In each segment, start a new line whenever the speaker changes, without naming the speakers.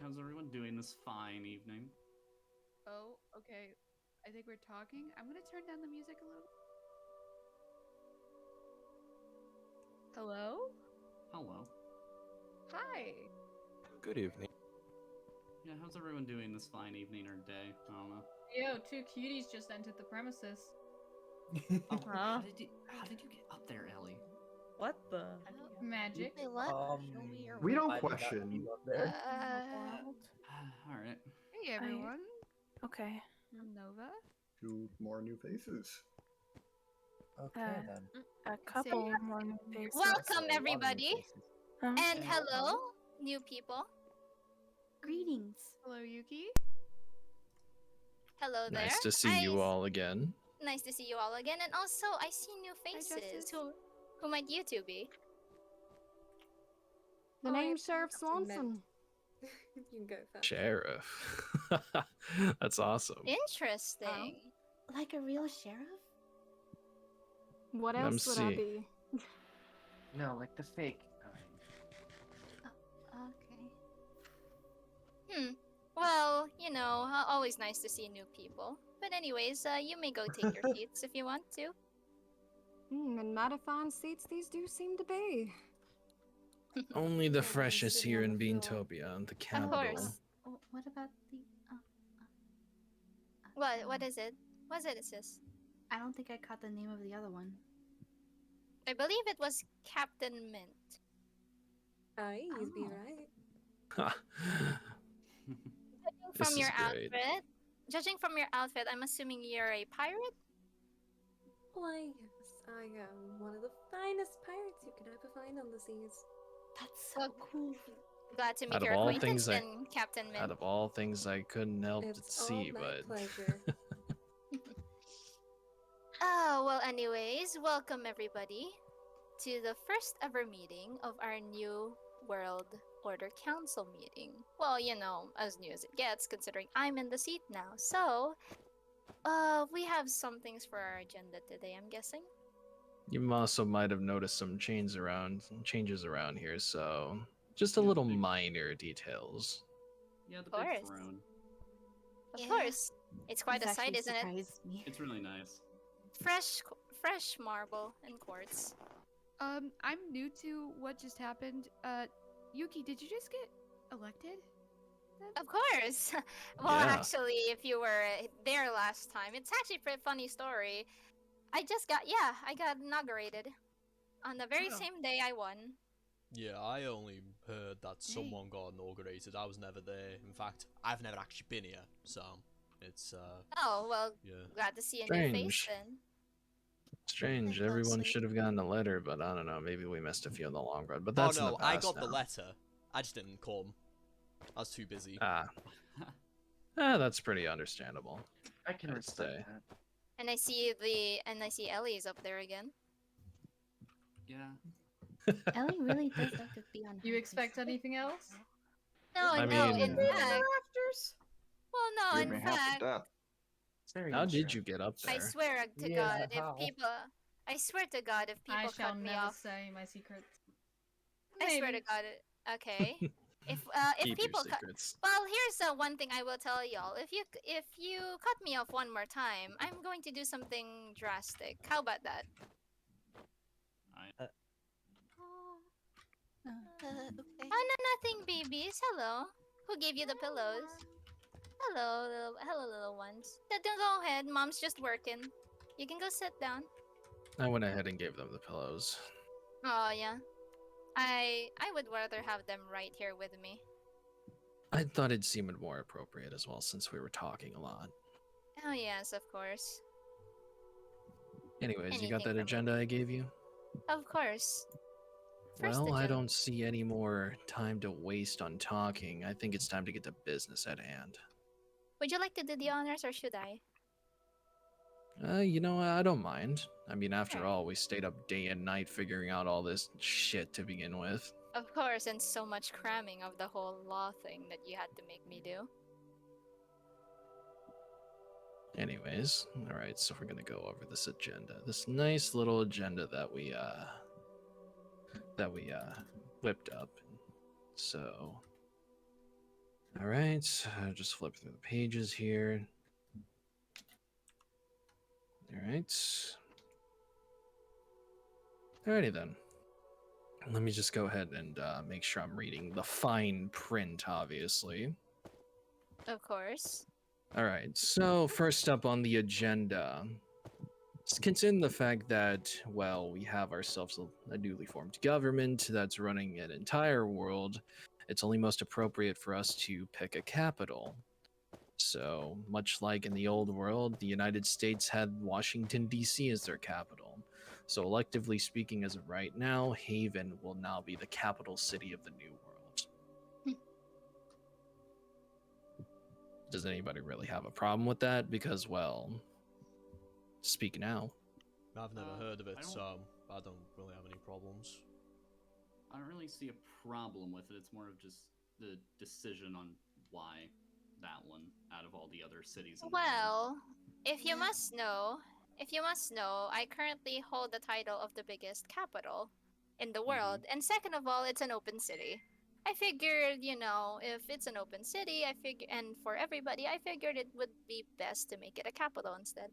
How's everyone doing this fine evening?
Oh, okay. I think we're talking. I'm gonna turn down the music a little. Hello?
Hello.
Hi.
Good evening.
Yeah, how's everyone doing this fine evening or day? I don't know.
Yo, two cuties just entered the premises.
Oh,
Huh?
how did you get up there, Ellie?
What the?
Magic.
Wait, what?
We don't
I did not
question.
keep up there.
All right.
Hey everyone.
Okay.
I'm Nova.
2 more new faces.
Okay then.
A couple
Say-
more new faces.
Welcome,
So,
everybody.
Um,
And hello, new people.
Greetings.
Hello, Yuki.
Hello there.
Nice to see you all again.
Nice to see you all again. And also, I see new faces.
Justice.
Who might you two be?
The name's Sheriff Swanson.
You can go first.
Sheriff. That's awesome.
Interesting.
Like a real sheriff?
what
Let
else would I
me see.
be?
No, like the fake.
Okay. Well, you know, always nice to see new people. But anyways, you may go take your seats if you want to.
And mighty fine seats these do seem to be.
Only the
Yeah, I'm
freshest
sitting
here
on
in
the floor.
Beantopia, the
Of
capital.
course.
What about the...
What is it? What's it, sis?
I don't think I caught the name of the other one.
I believe it was Captain Mint.
Aye, you'd be
Oh.
right.
Judging
This
from your
is great.
outfit, I'm assuming you're a pirate?
Why, yes, I am one of the finest pirates you could ever find on the seas.
That's so cool.
Glad to
Out
make
of
your
all
acquaintance,
things I-
then, Captain Mint.
Out of all things I couldn't help
It's
but see,
all my
but
pleasure.
Oh, well, anyways, welcome everybody to the first ever meeting of our new World Order Council meeting. Well, you know, as new as it gets, considering I'm in the seat now. So, we have some things for our agenda today, I'm guessing.
you also might have noticed some changes around here, so just a
Yeah,
little
big-
minor details.
Yeah, the
Of
big
course.
throne.
Of
Yeah.
course. It's quite a
This
sight,
actually
isn't it?
surprised me.
It's really nice.
Fresh marble and quartz.
I'm new to what just happened. Yuki, did you just get elected?
Of course. Well,
Yeah.
actually, if you were there last time, it's actually a pretty funny story. I got inaugurated on the very
Oh.
same day I won.
Yeah, I only heard that someone got inaugurated. I was never there. In fact, I've never actually been here, so it's
Oh, well,
yeah.
glad to see a new face
Strange.
then.
Strange,
Think
everyone
mostly.
should have gotten a letter, but I don't know, maybe we missed a few in the long run. But that's
oh
in
no,
the past
I got
now.
the letter. I just didn't come. I was too busy.
That's pretty understandable.
I can
I'd
respect
say.
that.
And I see Ellie's up there again.
Yeah.
Ellie really does like to be on
You
high
expect
horse.
anything else?
No,
I
no,
mean-
in fact.
Rafters?
Well, no,
Screw
in
me half to
fact,
death. It's very
How did
interesting.
you get up
I
there?
swear to
Yeah,
God,
how?
I swear to God, if
I
people
shall
cut me
never
off,
say my secrets.
I swear to
Maybe.
God, okay. If
Keep
people
your
cut,
secrets.
well, here's one thing I will tell y'all. If you cut me off one more time, I'm going to do something drastic. How about that?
Okay.
Oh, no, nothing, babies. Hello. Who gave you the pillows? Hello, little ones. Don't go ahead. Mom's just working. You can go sit down.
I went ahead and gave them the pillows.
Oh yeah. I would rather have them right here with me.
I thought it seemed more appropriate as well since we were talking a lot.
Oh yes, of course.
Anyways, you got
Anything
that
for me.
agenda I gave you?
Of course. First
Well, I
agenda.
don't see any more time to waste on talking. I think it's time to get to business at hand.
Would you like to do the honors or should I?
You know, I don't mind. I mean, after
Alright.
all, we stayed up day and night figuring out all this shit to begin with.
Of course, and so much cramming of the whole law thing that you had to make me do.
Anyways, alright, so we're gonna go over this agenda. This nice little agenda that we whipped up. So All right, just flip through the pages here. All right. Alrighty then. Let me just go ahead and make sure I'm reading the fine print, obviously.
Of course.
All right, so first up on the agenda, considering the fact that, well, we have ourselves a newly formed government that's running an entire world, it's only most appropriate for us to pick a capital. So, much like in the old world, the United States had Washington, D.C. as their capital. So, electively speaking, as of right now, Haven will now be the capital city of the new world. Does anybody really have a problem with that? Because, well, speak now.
I've never heard of it,
I don't-
so I don't really have any problems.
I don't really see a problem with it. It's more of just the decision on why that one out of all the other cities. In the world.
Well, if you must know, I currently hold the title of the biggest capital in the world. And second of all, it's an open city. I figured, you know, if it's an open city, and for everybody, I figured it would be best to make it a capital instead.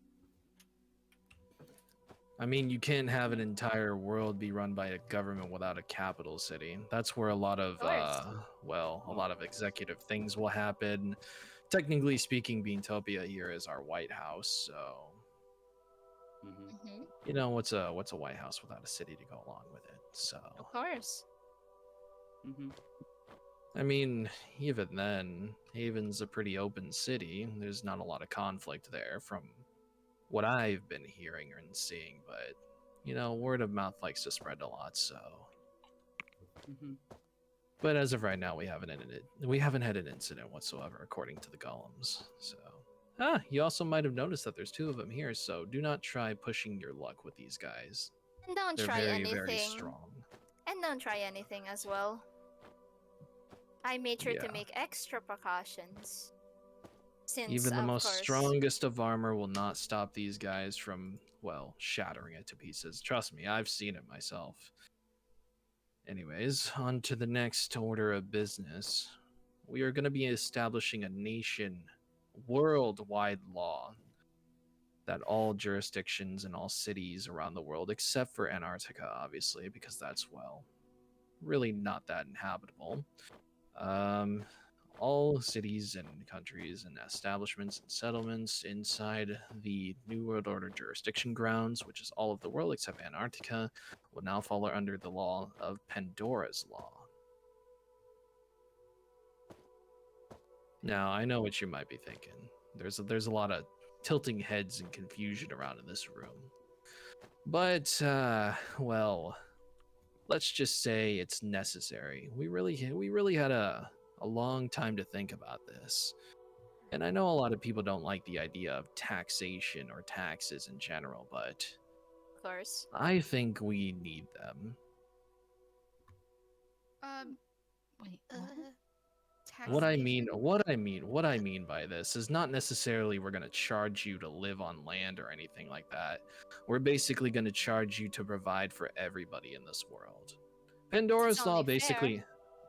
I mean, you can't have an entire world be run by a government without a capital city. That's where a lot of, a lot of executive things will happen. Technically speaking, Beantopia here is our White House, so you know what's a White House without a city to go along with it. So
of course.
I mean, even then, Haven's a pretty open city. There's not a lot of conflict there from what I've been hearing and seeing, but you know, word of mouth likes to spread a lot, so. But as of right now, we haven't had an incident whatsoever, according to the golems. So, you also might have noticed that there's two of them here. So do not try pushing your luck with these guys.
And don't
They're
try
very,
anything.
very strong.
And don't try anything as well. I made sure
Yeah.
to make extra precautions. Since,
Even the
of
most
course,
strongest of armor will not stop these guys from, well, shattering it to pieces. Trust me, I've seen it myself. Anyways, on to the next order of business. We are going to be establishing a worldwide law that all jurisdictions and all cities around the world, except for Antarctica, obviously, because that's, well, really not that inhabitable. All cities and countries and establishments and settlements inside the New World Order jurisdiction grounds, which is all of the world except Antarctica, will now fall under the law of Pandora's Law. Now, I know what you might be thinking. There's a lot of tilting heads and confusion around in this room. But, well, let's just say it's necessary. We really had a long time to think about this. And I know a lot of people don't like the idea of taxation or taxes in general, but
of course,
I think we need them.
Wait.
What I mean by this is not necessarily we're going to charge you to live on land or anything like that. We're basically going to charge you to provide for everybody in this world. Pandora's Law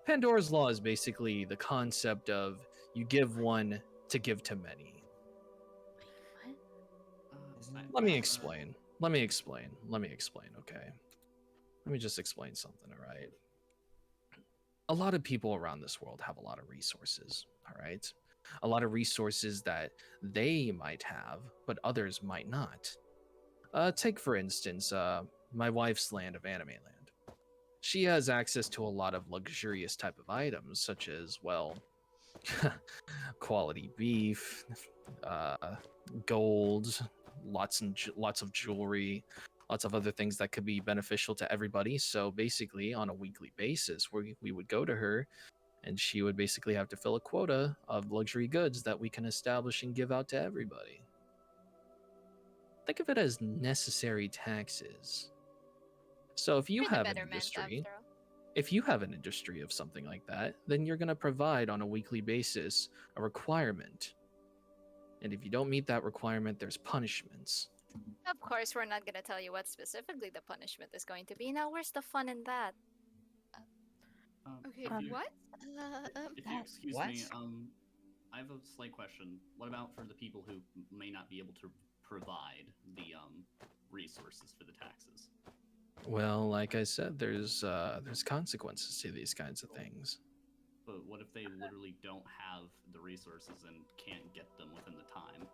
Pandora's Law is basically the concept of you give one to give to many. Let me explain, okay? Let me just explain something, all right? A lot of people around this world have a lot of resources, all right? A lot of resources that they might have, but others might not. Take, for instance, my wife's land of Anime Land. She has access to a lot of luxurious type of items, such as, well, quality beef, gold, lots of jewelry, lots of other things that could be beneficial to everybody. So basically, on a weekly basis, we would go to her, and she would basically have to fill a quota of luxury goods that we can establish and give out to everybody. Think of it as necessary taxes. So if you have an industry, of something like that, then you're going to provide on a weekly basis a requirement. And if you don't meet that requirement, there's punishments.
Of course, we're not going to tell you what specifically the punishment is going to be. Now, where's the fun in that?
Okay,
If you,
what?
if you excuse
What?
me, I have a slight question. What about for the people who may not be able to provide the resources for the taxes?
Well, like I said, there's consequences to these kinds of things.
But what if they literally don't have the resources and can't get them within the time?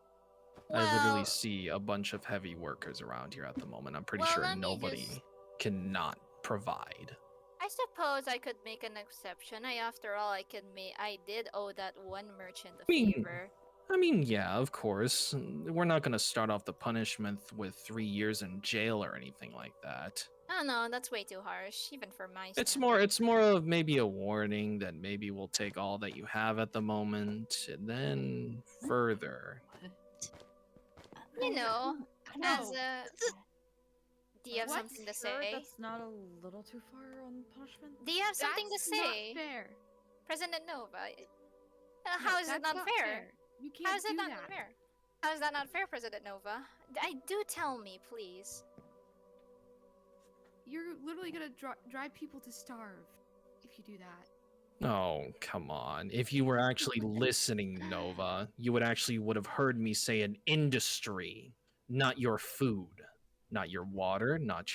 I literally
Well,
see a bunch of heavy workers around here at the moment. I'm pretty
Well,
sure
let me
nobody
just-
cannot provide.
I suppose I could make an exception. After all, I did owe that one merchant a favor.
I mean, yeah, of course. We're not going to start off the punishment with 3 years in jail or anything like that.
Oh no, that's way too harsh, even for my
It's
standards.
more of maybe a warning that maybe we'll take all that you have at the moment and then further.
You know, as
No.
a. Do you have
What?
something to
Sure,
say?
that's not a little too far on punishment?
Do you have something to
That's not
say,
fair.
President Nova?
No,
How is it
that's
not fair?
You can't
How is
do
it not
that.
fair? How is that not fair, President Nova? Do tell me, please.
You're literally gonna drive people to starve if you do that.
Oh, come on. If you were actually listening, Nova, you would have heard me say an industry, not your food, not your water, not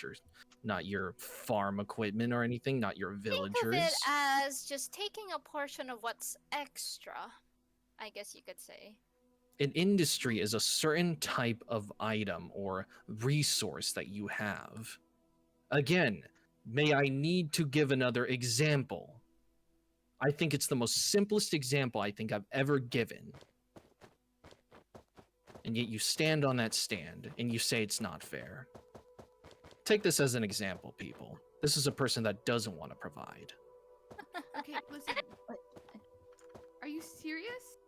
your farm equipment or anything, not your villagers.
Think of it as just taking a portion of what's extra, I guess you could say.
An industry is a certain type of item or resource that you have. Again, may I need to give another example? I think it's the most simplest example I think I've ever given. And yet you stand on that stand and you say it's not fair. Take this as an example, people. This is a person that doesn't want to provide.
Okay, listen. Are you serious?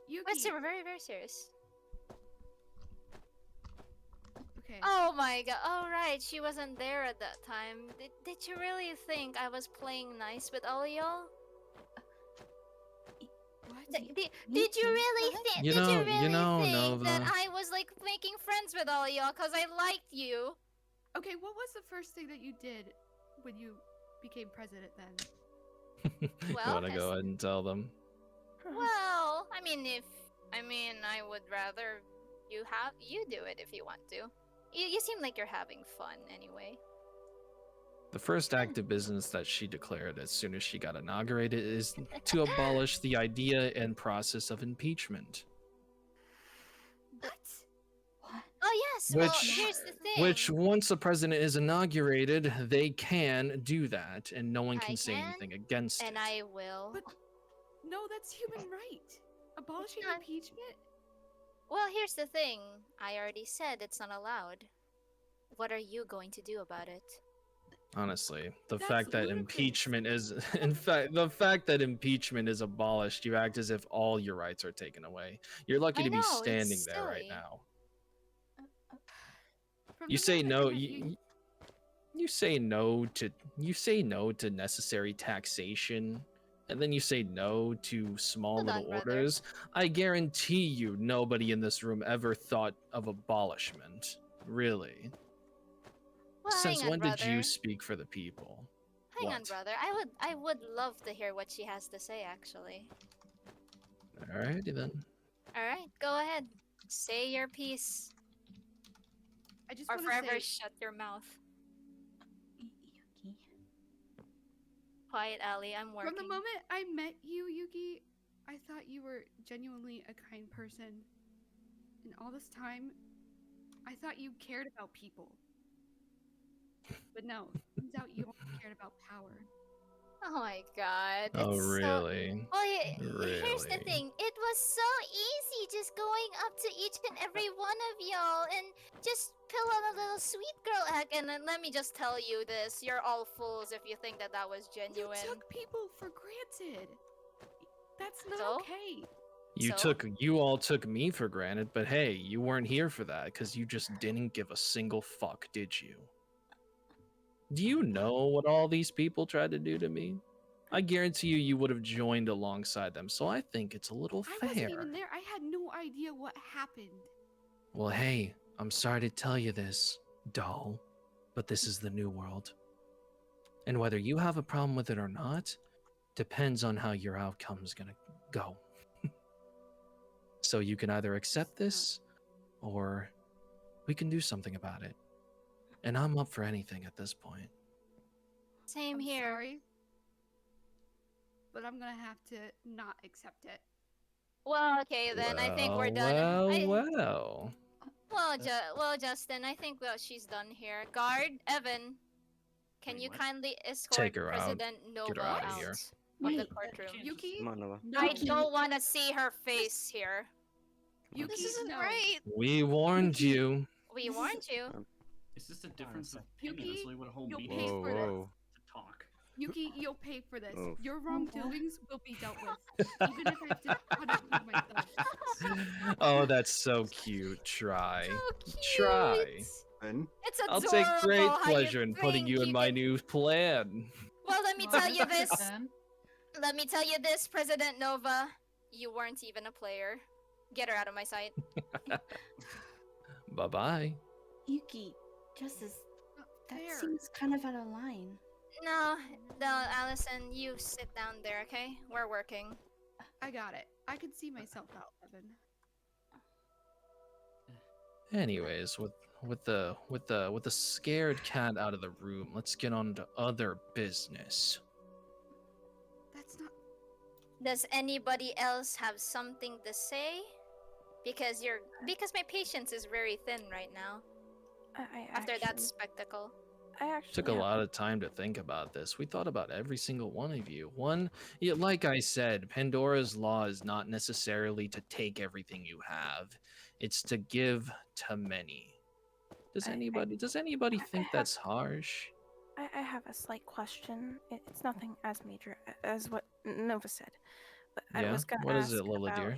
Yuki.
We're very, very serious.
Okay.
Oh my god, alright, she wasn't there at that time. Did you really think I was playing nice with all y'all?
What?
Did you really think?
You
Did you
know-
really
you know,
think that
Nova.
I was like making friends with all y'all because I liked you?
Okay, what was the first thing that you did when you became president then?
You
Well,
want to go ahead and tell them?
Well, I would rather you do it if you want to. You seem like you're having fun anyway.
The first act of business that she declared as soon as she got inaugurated is to abolish the idea and process of impeachment.
What?
Oh yes, well
Which-
here's the thing.
Which, once the president is inaugurated, they can do that, and no one
I
can say
can,
anything against
and
it.
I will.
But no, that's human right. Abolishing
not.
impeachment?
Well, here's the thing. I already said it's not allowed. What are you going to do about it?
Honestly, the
That's
fact that
ludicrous.
impeachment is, in fact, the fact that impeachment is abolished, you act as if all your rights are taken away. You're lucky
I
to be
know, it's
standing there right
silly.
now.
From
You
the
say
moment
no.
that
You say no to necessary taxation, and then you say no to small
Hold on,
little
brother.
orders. I guarantee you, nobody in this room ever thought of abolishment. Really?
Well,
Since
hang on,
when
brother.
did you speak for the people?
Hang on,
What?
brother. I would love to hear what she has to say, actually.
Alrighty then.
All right, go ahead. Say your piece,
I just
or
want
forever
to say,
shut your mouth.
Yuki.
Quiet, Allie. I'm working.
from the moment I met you, Yuki, I thought you were genuinely a kind person. And all this time, I thought you cared about people. But no, turns out you only cared about power.
Oh my god.
Oh,
it's so-
really?
Well, here's the
Really?
thing. It was so easy just going up to each and every one of y'all and just pull on a little sweet girl act. And then let me just tell you this. You're all fools if you think that that was genuine.
You took people for granted. That's not
So?
okay.
So?
You all took me for granted, but hey, you weren't here for that because you just didn't give a single fuck, did you? Do you know what all these people tried to do to me? I guarantee you would have joined alongside them, so I think it's a little
I
fair.
wasn't even there. I had no idea what happened.
Well, hey, I'm sorry to tell you this, doll, but this is the new world. And whether you have a problem with it or not depends on how your outcome's gonna go. So you can either accept this or we can do something about it. And I'm up for anything at this point.
Same
I'm
here.
sorry, but I'm gonna have to not accept it.
Well, okay then. I think we're done.
Well.
Well, Justin, I think she's done here. Guard, Evan, can
Wait,
you
what?
kindly escort
Take her out.
President Nova
Get her out
out
of here.
of the
Wait,
courtroom?
Yuki,
Come on, Nova.
I don't want to see her face here.
Yuki,
This isn't
no.
right.
We warned you.
We warned you.
It's just a difference of
Yuki,
opinion. That's really what a whole
you'll
meeting
pay
is
for
for,
this.
to talk.
Yuki, you'll pay for this.
Oh.
Your wrongdoings will be dealt with, even if I have to cut it with myself.
Oh, that's so cute. Try.
So cute.
Try.
And
It's adorable.
I'll take great
how
pleasure in putting
think
you in my
can-
new plan.
Well, let me tell you this. Let me tell you this, President Nova. You weren't even a player. Get her out of my sight.
Bye-bye.
Yuki, Justice, that
Fair.
seems kind of out of line.
No, Allison, you sit down there, okay? We're working.
I got it. I could see myself out, Evan.
Anyways, with the scared cat out of the room, let's get on to other business.
That's not.
Does anybody else have something to say? Because my patience is very thin right now after that spectacle.
I actually
Took a lot of time to think about this. We thought about every single one of you. Like I said, Pandora's Law is not necessarily to take everything you have. It's to give to many. Does anybody think that's harsh?
I have a slight question. It's nothing as major as what Nova said, but I
Yeah?
was gonna
What
ask
is it, Lola
about
dear?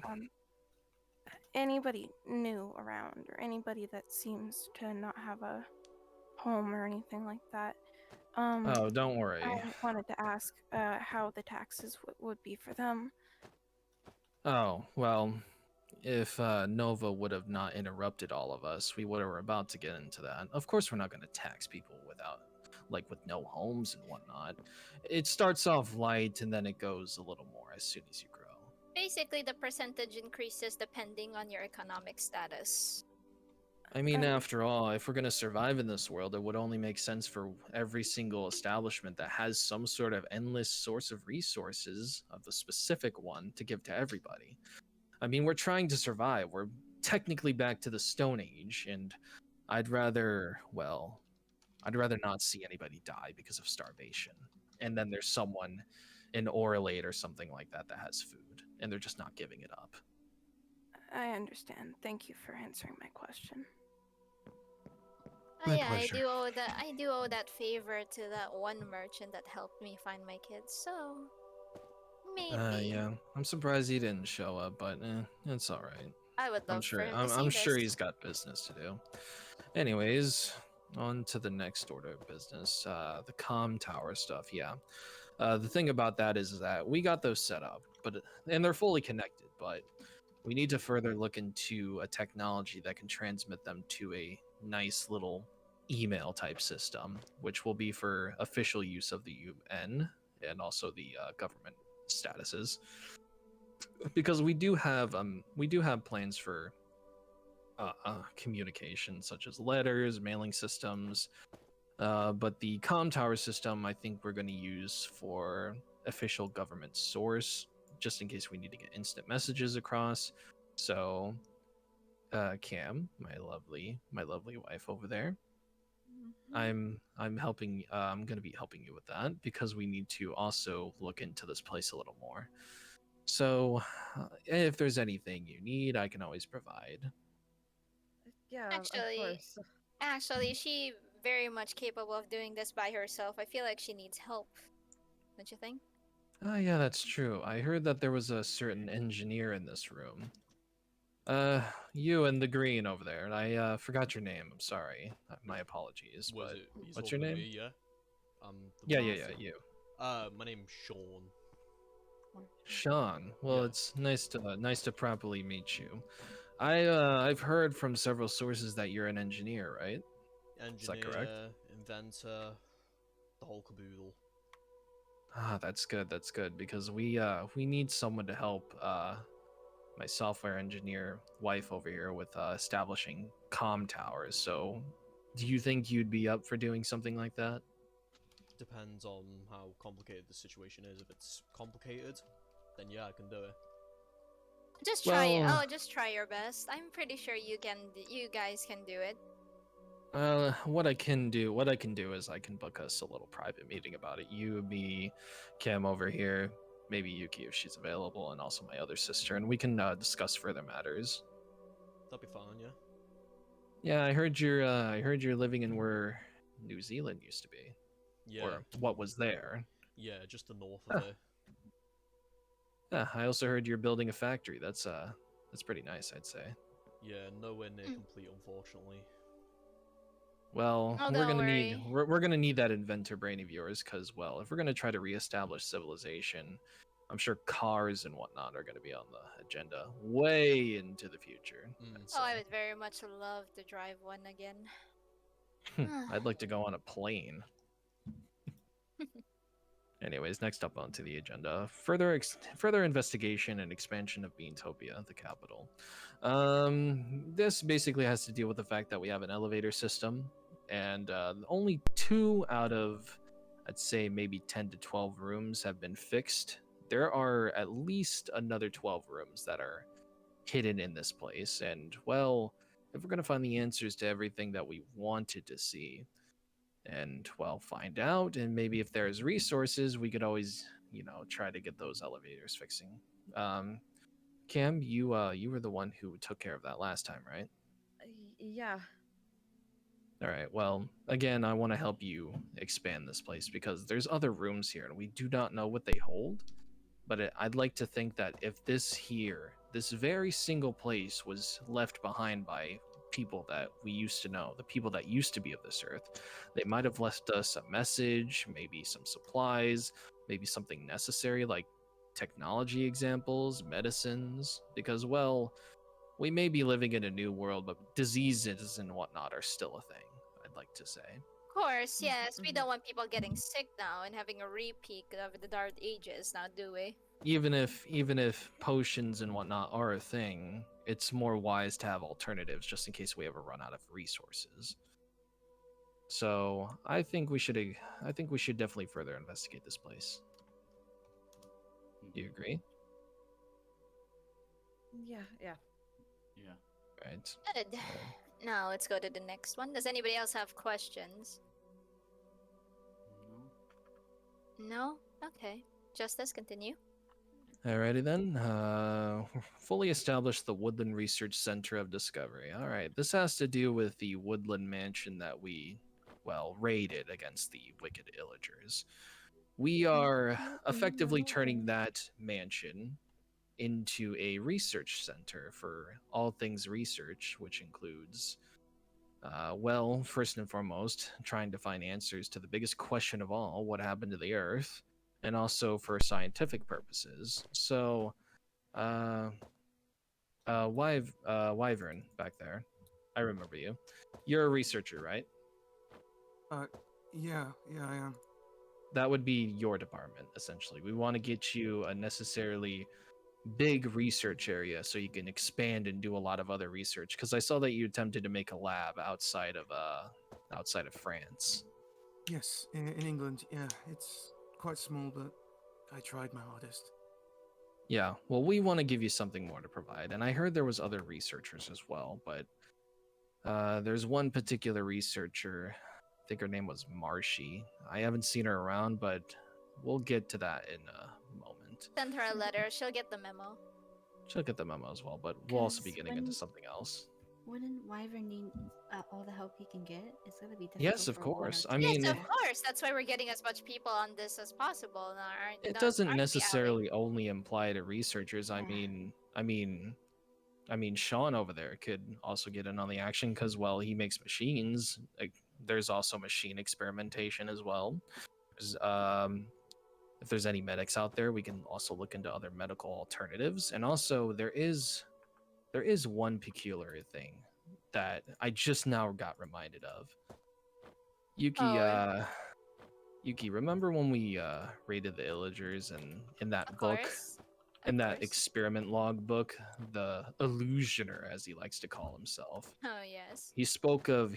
anybody new around or anybody that seems to not have a home or anything like that.
Oh, don't worry.
I wanted to ask how the taxes would be for them.
Oh, well, if Nova would have not interrupted all of us, we were about to get into that. Of course, we're not going to tax people with no homes and whatnot. It starts off light and then it goes a little more as soon as you grow.
Basically, the percentage increases depending on your economic status.
I mean, after all, if we're going to survive in this world, it would only make sense for every single establishment that has some sort of endless source of resources of the specific one to give to everybody. I mean, we're trying to survive. We're technically back to the Stone Age, and I'd rather not see anybody die because of starvation. And then there's someone in Oralate or something like that has food, and they're just not giving it up.
I understand. Thank you for answering my question.
My
Yeah,
pleasure.
I do owe that favor to that one merchant that helped me find my kids. So maybe.
Yeah. I'm surprised he didn't show up, but it's all right.
I would love for him to see
I'm sure
this.
he's got business to do. Anyways, on to the next order of business. The comm tower stuff. Yeah. The thing about that is that we got those set up, and they're fully connected, but we need to further look into a technology that can transmit them to a nice little email type system, which will be for official use of the UN and also the government statuses. Because we do have plans for communication, such as letters, mailing systems, but the comm tower system I think we're going to use for official government source, just in case we need to get instant messages across. So Cam, my lovely wife over there, I'm helping. I'm going to be helping you with that because we need to also look into this place a little more. So if there's anything you need, I can always provide.
Yeah, of
Actually,
course.
she very much capable of doing this by herself. I feel like she needs help. Don't you think?
Yeah, that's true. I heard that there was a certain engineer in this room. You and the green over there. And I forgot your name. I'm sorry. My apologies.
Was
but
it? He's
what's your
talking to
name?
Me, yeah.
Yeah, you.
My name's Sean.
Sean. Well,
Yeah.
it's nice to properly meet you. I've heard from several sources that you're an engineer, right?
Engineer,
Is that correct?
inventor, the whole caboodle.
Ah, that's good. That's good because we need someone to help my software engineer wife over here with establishing comm towers. So, do you think you'd be up for doing something like that?
Depends on how complicated the situation is. If it's complicated, then yeah, I can do it.
Just try.
Well-
Just try your best. I'm pretty sure you can. You guys can do it.
What I can do is I can book us a little private meeting about it. You, me, Cam over here, maybe Yuki if she's available, and also my other sister, and we can discuss further matters.
That'd be fine, yeah.
Yeah, I heard you're living in where New Zealand used to be,
Yeah.
or what was there.
Yeah, just the north of it.
Yeah, I also heard you're building a factory. That's pretty nice, I'd say.
Yeah, nowhere near complete, unfortunately.
Well,
Oh,
we're
don't
gonna
worry.
we're gonna need that inventor brain of yours, because well, if we're gonna try to reestablish civilization, I'm sure cars and whatnot are gonna be on the agenda way into the future. I'd
Oh, I
say.
would very much love to drive one again.
I'd like to go on a plane. Anyways, next up onto the agenda, further investigation and expansion of Beantopia, the capital. This basically has to deal with the fact that we have an elevator system, and only 2 out of, I'd say, maybe 10 to 12 rooms have been fixed. There are at least another 12 rooms that are hidden in this place, and well, if we're gonna find the answers to everything that we wanted to see, and well, find out, and maybe if there's resources we could always try to get those elevators fixing. Cam, you were the one who took care of that last time, right?
Yeah.
All right, well, again, I want to help you expand this place because there's other rooms here and we do not know what they hold, but I'd like to think that if this very single place was left behind by people that we used to know, the people that used to be of this earth, they might have left us a message, maybe some supplies, maybe something necessary like technology examples, medicines, because well, we may be living in a new world, but diseases and whatnot are still a thing, I'd like to say.
Of course, yes. We don't want people getting sick now and having a repeat of the Dark Ages now, do we?
Even if potions and whatnot are a thing, it's more wise to have alternatives just in case we ever run out of resources. So I think we should definitely further investigate this place. Do you agree?
Yeah.
Yeah.
Right.
Good. Now let's go to the next one. Does anybody else have questions? No? Okay. Justice, continue.
Alrighty then. Fully established the Woodland Research Center of Discovery. Alright, this has to do with the Woodland Mansion that we, well, raided against the Wicked Illagers. We are effectively turning that mansion into a research center for all things research, which includes, well, first and foremost, trying to find answers to the biggest question of all, what happened to the Earth, and also for scientific purposes. So, Wyvern back there, I remember you. You're a researcher, right?
Yeah, I am.
That would be your department, essentially. We want to get you a necessarily big research area so you can expand and do a lot of other research, because I saw that you attempted to make a lab outside of France.
Yes, in England. Yeah, it's quite small, but I tried my hardest.
Yeah, well, we want to give you something more to provide, and I heard there was other researchers as well, but there's one particular researcher, I think her name was Marshy. I haven't seen her around, but we'll get to that in a moment.
Send her a letter. She'll get the memo.
She'll get the memo as well, but we'll also be getting into something else.
Wouldn't Wyvern need all the help he can get? It's gonna be difficult.
Yes, of
for one or
course.
two
I mean,
yes, of course. That's why we're getting as much people on this as possible.
it doesn't necessarily only apply to researchers. I mean, Sean over there could also get in on the action because, well, he makes machines. Like, there's also machine experimentation as well. If there's any medics out there, we can also look into other medical alternatives. And also, there is one peculiar thing that I just now got reminded of. Yuki, Yuki, remember when we raided the Illagers and in that
Of
book,
course.
in that experiment log book, the illusioner, as he likes to call himself,
Oh, yes.
he spoke of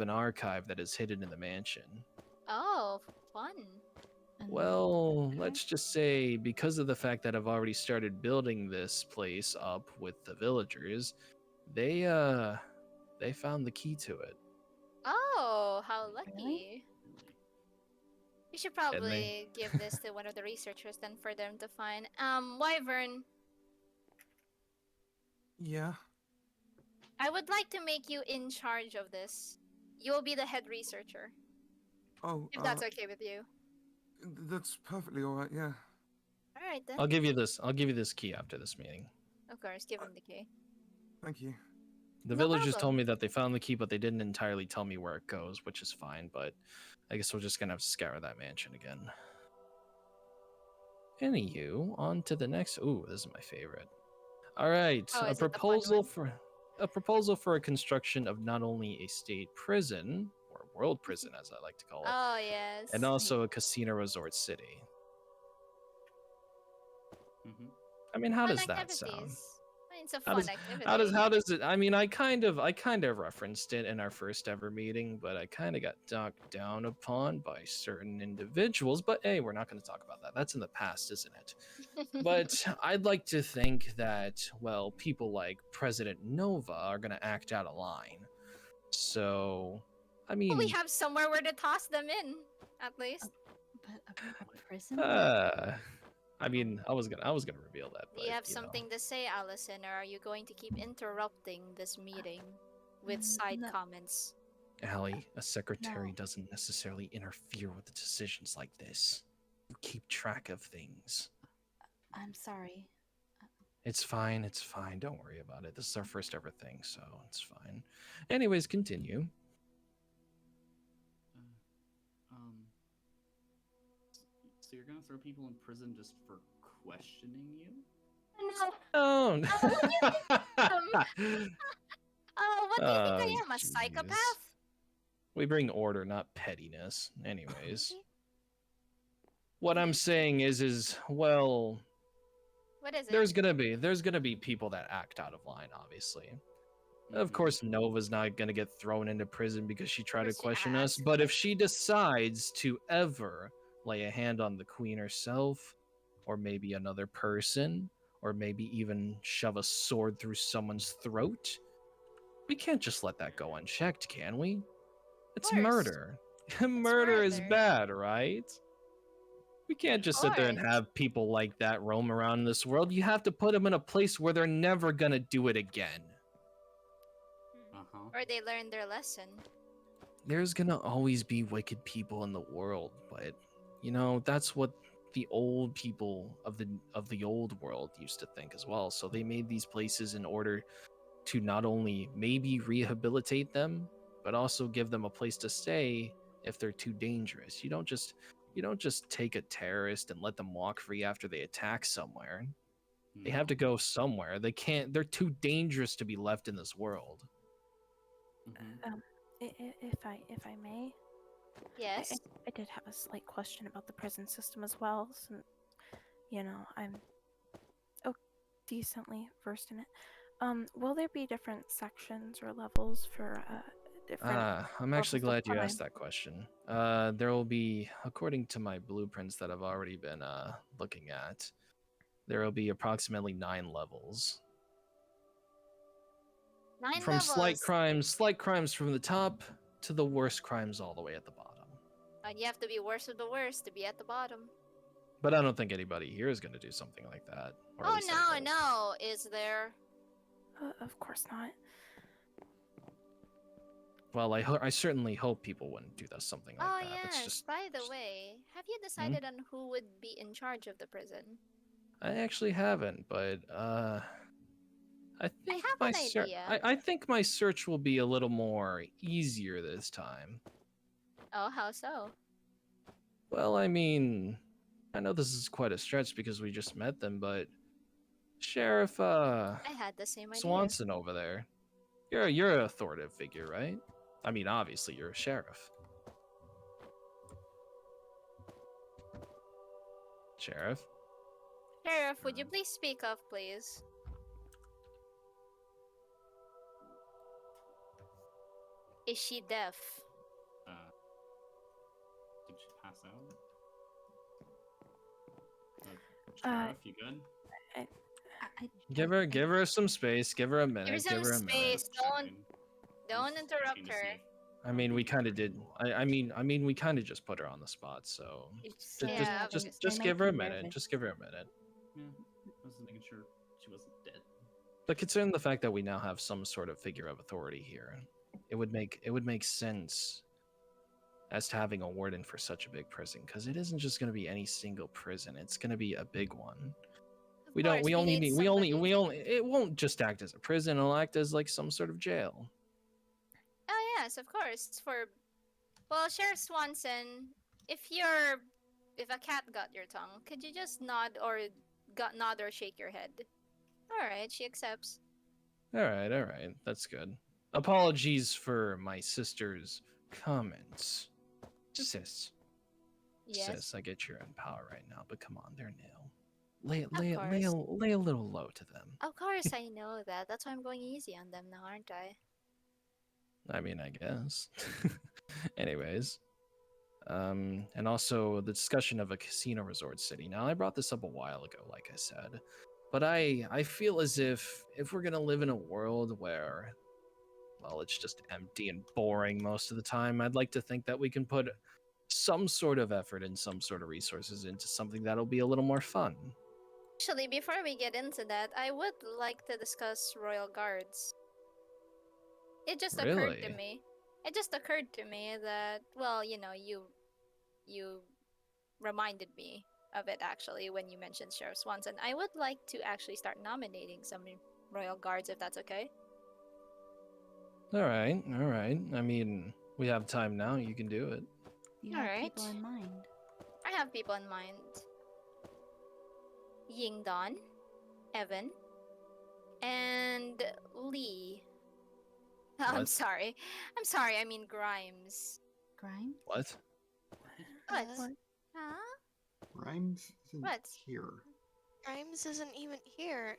an archive that is hidden in the mansion.
Oh, fun.
Well, let's just say because of the fact that I've already started building this place up with the villagers, they found the key to it.
Oh, how lucky. You should
And they-
probably give this to one of the researchers then for them to find. Wyvern,
Yeah.
I would like to make you in charge of this. You will be the head researcher,
Oh,
if that's okay with you.
That's perfectly all right. Yeah.
All right then.
I'll give you this key after this meeting.
Of course, give him the key.
Thank you.
The
No
villagers
problem.
told me that they found the key, but they didn't entirely tell me where it goes, which is fine, but I guess we're just gonna have to scour that mansion again. Anywho, on to the next. Ooh, this is my favorite. All right,
Oh,
a
is it the fun
proposal for a construction of not only a state prison or world prison, as I like to call it,
Oh, yes.
and also a casino resort city. I mean, how
Fun
does that
activities.
sound?
It's a
How
fun
does,
activity.
how does it? I mean, I kind of referenced it in our first ever meeting, but I kind of got knocked down upon by certain individuals. But hey, we're not going to talk about that. That's in the past, isn't it? But I'd like to think that, well, people like President Nova are going to act out of line. So, I mean,
Well, we have somewhere where to toss them in, at least.
A prison?
I mean, I was gonna reveal that.
Do you have something to say, Allison, or are you going to keep interrupting this meeting with side comments?
Allie, a secretary doesn't necessarily interfere with decisions like this. You keep track of things.
I'm sorry.
It's fine, it's fine. Don't worry about it. This is our first ever thing, so it's fine. Anyways, continue.
So you're gonna throw people in prison just for questioning you?
Oh.
What do you think I am, a psychopath?
We bring order, not pettiness. Anyways. What I'm saying is well,
What is it?
there's gonna be people that act out of line, obviously. Of course, Nova's not gonna get thrown into prison because she tried to question us, but if she decides to ever lay a hand on the queen herself, or maybe another person, or maybe even shove a sword through someone's throat, we can't just let that go unchecked, can we? It's murder. Murder is bad, right? We can't just sit there and have people like that roam around this world. You have to put them in a place where they're never gonna do it again.
Or they learned their lesson.
There's gonna always be wicked people in the world, but you know, that's what the old people of the old world used to think as well. So they made these places in order to not only maybe rehabilitate them, but also give them a place to stay if they're too dangerous. You don't just take a terrorist and let them walk free after they attack somewhere. They have to go somewhere. They're too dangerous to be left in this world.
If I may.
Yes.
I did have a slight question about the prison system as well. Since, you know, I'm decently versed in it. Will there be different sections or levels for different?
I'm actually
levels of
glad you asked
crime?
that question. There will be, according to my blueprints that I've already been looking at, there will be approximately 9 levels.
9
From
levels.
slight crimes from the top to the worst crimes all the way at the bottom.
And you have to be worst of the worst to be at the bottom.
But I don't think anybody here is going to do something like that. Or at
Oh
least I
no,
hope.
no, is there?
Of course not.
Well, I certainly hope people wouldn't do something like that. It's
Yes,
just
by the way, have you decided on who would be in charge of the prison?
I actually haven't, but I think
have an idea.
I think my search will be a little more easier this time.
Oh, how so?
Well, I mean, I know this is quite a stretch because we just met them, but Sheriff
I had the same idea.
Swanson over there. You're an authoritative figure, right? I mean, obviously you're a sheriff. Sheriff?
Sheriff, would you please speak up, please? Is she deaf?
Did she pass out? Sheriff, you good?
Give her some space. Give her a minute.
Give her some space. Don't interrupt her.
I mean, we kind of did. I mean, we kind of just put her on the spot. So just give her a minute. Just give her a minute.
Yeah, I was making sure she wasn't dead.
But considering the fact that we now have some sort of figure of authority here, it would make sense as to having a warden for such a big prison, because it isn't just going to be any single prison. It's going to be a big one. It won't just act as a prison. It'll act as like some sort of jail.
Oh yes, of course. Well, Sheriff Swanson, if a cat got your tongue, could you just nod or shake your head? All right, she accepts.
All right, that's good. Apologies for my sister's comments, sis.
Yes.
Sis, I get you're in power right now, but come on, they're new. Lay a little low to them.
Of course, I know that. That's why I'm going easy on them now, aren't I?
I mean, I guess. Anyways, and also the discussion of a casino resort city. Now, I brought this up a while ago, like I said, but I feel as if we're gonna live in a world where, well, it's just empty and boring most of the time, I'd like to think that we can put some sort of effort and some sort of resources into something that'll be a little more fun.
Actually, before we get into that, I would like to discuss Royal Guards. It just occurred to me. It just occurred to me that, well, you reminded me of it actually when you mentioned Sheriff Swanson. I would like to actually start nominating some Royal Guards, if that's okay.
All right. I mean, we have time now. You can do it.
You have people in mind.
I have people in mind. Yingdon, Evan, and Lee. I'm sorry. I mean Grimes.
Grimes?
What?
What?
Huh?
Grimes isn't here.
Grimes isn't even here.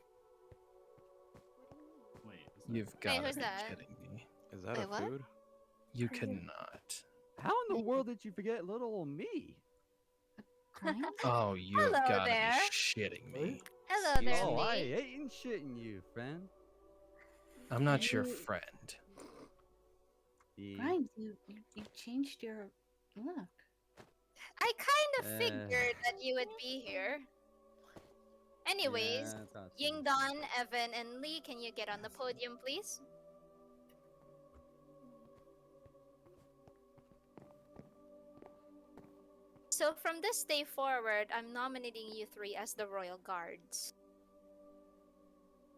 Wait,
You've got to
who's
be
that?
kidding me.
Is that a food?
You cannot.
How in the world did you forget little old me?
Oh, you've
Hello
got to
there.
be shitting me.
Hello there,
Oh, I
Lee.
ain't shitting you, friend.
I'm not your friend.
Grimes, you changed your look.
I kind of figured that you would be here. Anyways, Yingdon, Evan, and Lee, can you get on the podium, please? So from this day forward, I'm nominating you three as the Royal Guards.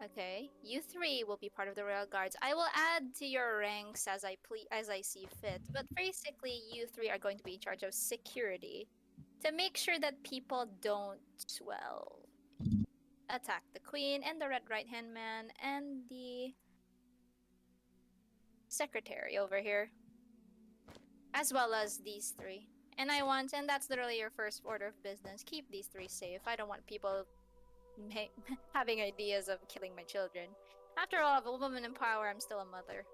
Okay, you three will be part of the Royal Guards. I will add to your ranks as I see fit, but basically you three are going to be in charge of security to make sure that people don't, well, attack the Queen and the Red Right-Hand Man and the Secretary over here, as well as these three. And that's literally your first order of business. Keep these three safe. I don't want people having ideas of killing my children. After all, if a woman in power, I'm still a mother.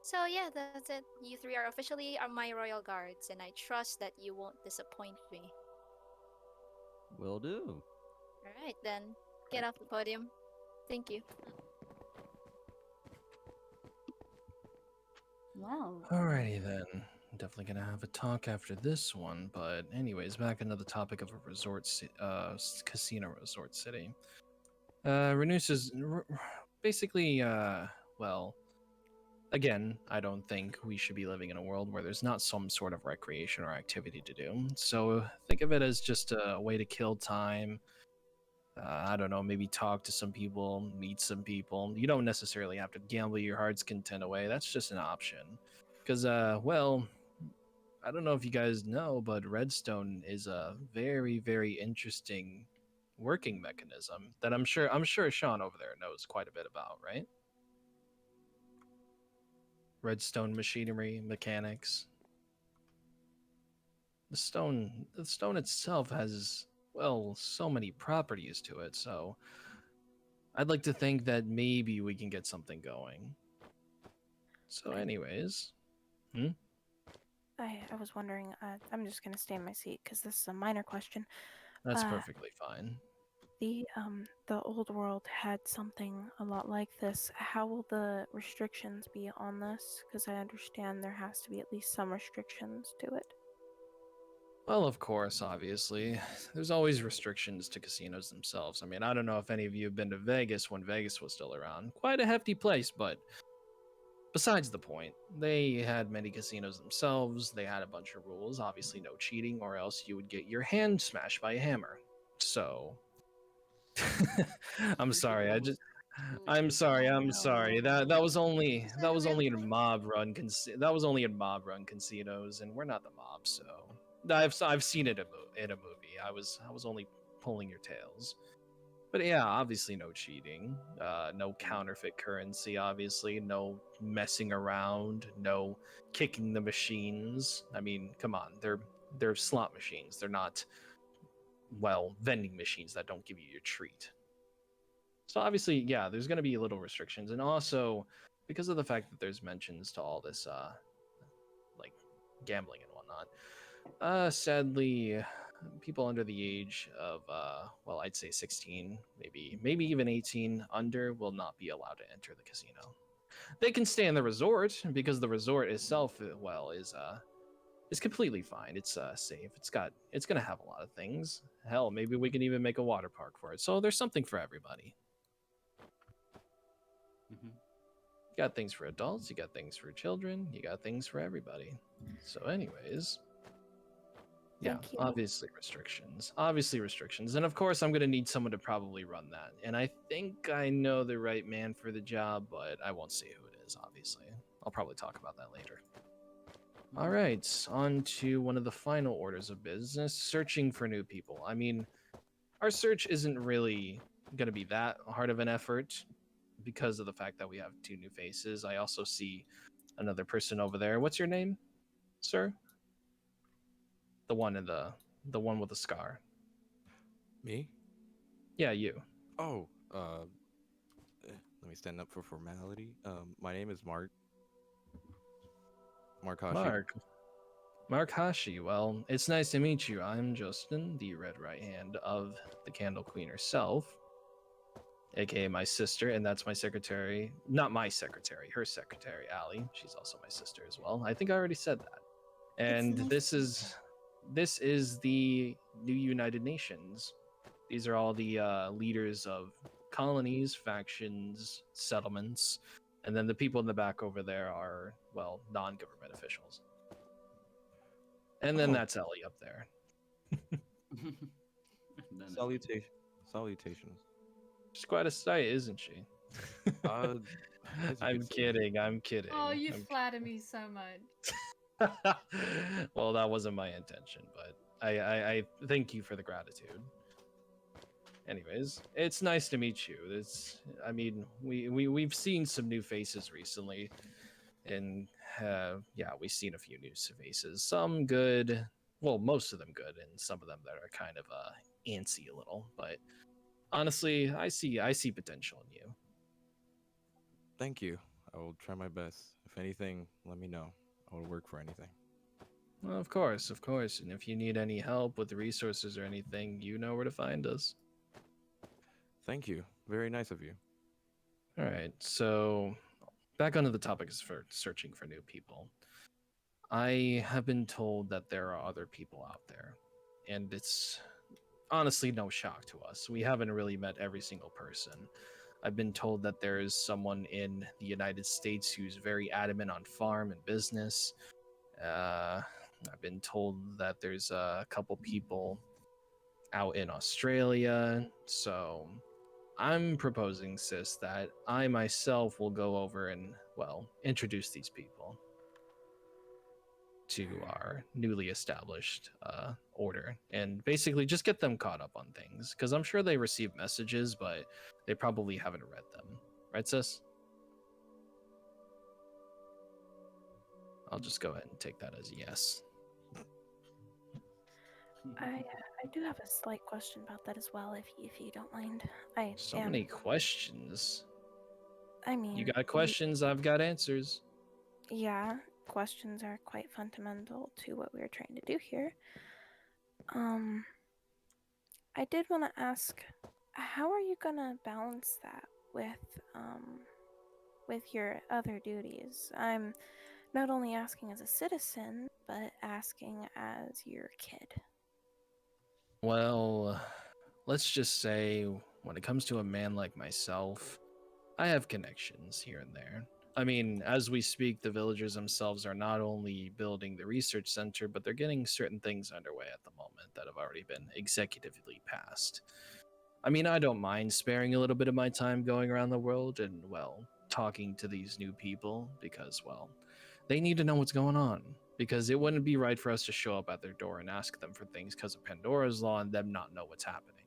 So yeah, that's it. You three are officially my Royal Guards, and I trust that you won't disappoint me.
Will do.
Alright then, get off the podium. Thank you.
Wow.
Alrighty then. Definitely gonna have a talk after this one, but anyways, back into the topic of a casino resort city. Renus is basically, well, again, I don't think we should be living in a world where there's not some sort of recreation or activity to do. So think of it as just a way to kill time. I don't know, maybe talk to some people, meet some people. You don't necessarily have to gamble your heart's content away. That's just an option. Because, well, I don't know if you guys know, but Redstone is a very, very interesting working mechanism that I'm sure Sean over there knows quite a bit about, right? Redstone machinery, mechanics. the stone itself has, well, so many properties to it, so I'd like to think that maybe we can get something going. So anyways,
I was wondering, I'm just gonna stay in my seat because this is a minor question.
that's perfectly fine.
The old world had something a lot like this. How will the restrictions be on this? Because I understand there has to be at least some restrictions to it.
Well, of course, obviously. There's always restrictions to casinos themselves. I mean, I don't know if any of you have been to Vegas when Vegas was still around. Quite a hefty place, but besides the point, they had many casinos themselves. They had a bunch of rules. Obviously, no cheating, or else you would get your hand smashed by a hammer. So, I'm sorry. I'm sorry. That was only in mob run casinos, and we're not the mob, so I've seen it in a movie. I was only pulling your tails. But yeah, obviously no cheating, no counterfeit currency, obviously, no messing around, no kicking the machines. I mean, come on, they're slot machines. They're not, well, vending machines that don't give you your treat. So obviously, yeah, there's going to be little restrictions, and also because of the fact that there's mentions to all this, like gambling and whatnot. Sadly, people under the age of, well, I'd say 16, maybe even 18 under, will not be allowed to enter the casino. They can stay in the resort because the resort itself, well, is completely fine. It's safe. It's gonna have a lot of things. Hell, maybe we can even make a water park for it. So there's something for everybody. You got things for adults, you got things for children, you got things for everybody. So anyways, yeah, obviously restrictions. And of course, I'm going to need someone to probably run that. And I think I know the right man for the job, but I won't say who it is, obviously. I'll probably talk about that later. All right, on to one of the final orders of business, searching for new people. I mean, our search isn't really going to be that hard of an effort because of the fact that we have 2 new faces. I also see another person over there. What's your name, sir? The one with the scar.
Me?
Yeah, you.
Oh, let me stand up for formality. My name is Mark. Mark Hashi.
Mark Hashi. Well, it's nice to meet you. I'm Justin, the red right hand of the Candle Queen herself, aka my sister, and that's my secretary. Not my secretary, her secretary, Allie. She's also my sister as well. I think I already said that. And this is the new United Nations. These are all the leaders of colonies, factions, settlements, and then the people in the back over there are, well, non-government officials. And then that's Ellie up there.
Salutations.
She's quite a sight, isn't she? I'm kidding.
Oh, you flatter me so much.
Well, that wasn't my intention, but I thank you for the gratitude. Anyways, it's nice to meet you. I mean, we've seen some new faces recently, and yeah, we've seen a few new faces. Some good, well, most of them good, and some of them that are kind of antsy a little. But honestly, I see potential in you.
Thank you. I will try my best. If anything, let me know. I will work for anything.
Well, of course. And if you need any help with the resources or anything, you know where to find us.
Thank you. Very nice of you.
All right. So back onto the topic is for searching for new people. I have been told that there are other people out there, and it's honestly no shock to us. We haven't really met every single person. I've been told that there is someone in the United States who's very adamant on farm and business. I've been told that there's a couple people out in Australia. So I'm proposing, sis, that I myself will go over and, well, introduce these people to our newly established order and basically just get them caught up on things, because I'm sure they receive messages, but they probably haven't read them. Right, sis? I'll just go ahead and take that as a yes.
I do have a slight question about that as well, if you don't mind. I
So
am.
many questions.
I mean,
You got questions, I've got answers.
Yeah, questions are quite fundamental to what we're trying to do here. I did want to ask, how are you gonna balance that with your other duties? I'm not only asking as a citizen, but asking as your kid.
Well, let's just say when it comes to a man like myself, I have connections here and there. I mean, as we speak, the villagers themselves are not only building the research center, but they're getting certain things underway at the moment that have already been executively passed. I mean, I don't mind sparing a little bit of my time going around the world and, well, talking to these new people because, well, they need to know what's going on. Because it wouldn't be right for us to show up at their door and ask them for things because of Pandora's Law and them not know what's happening.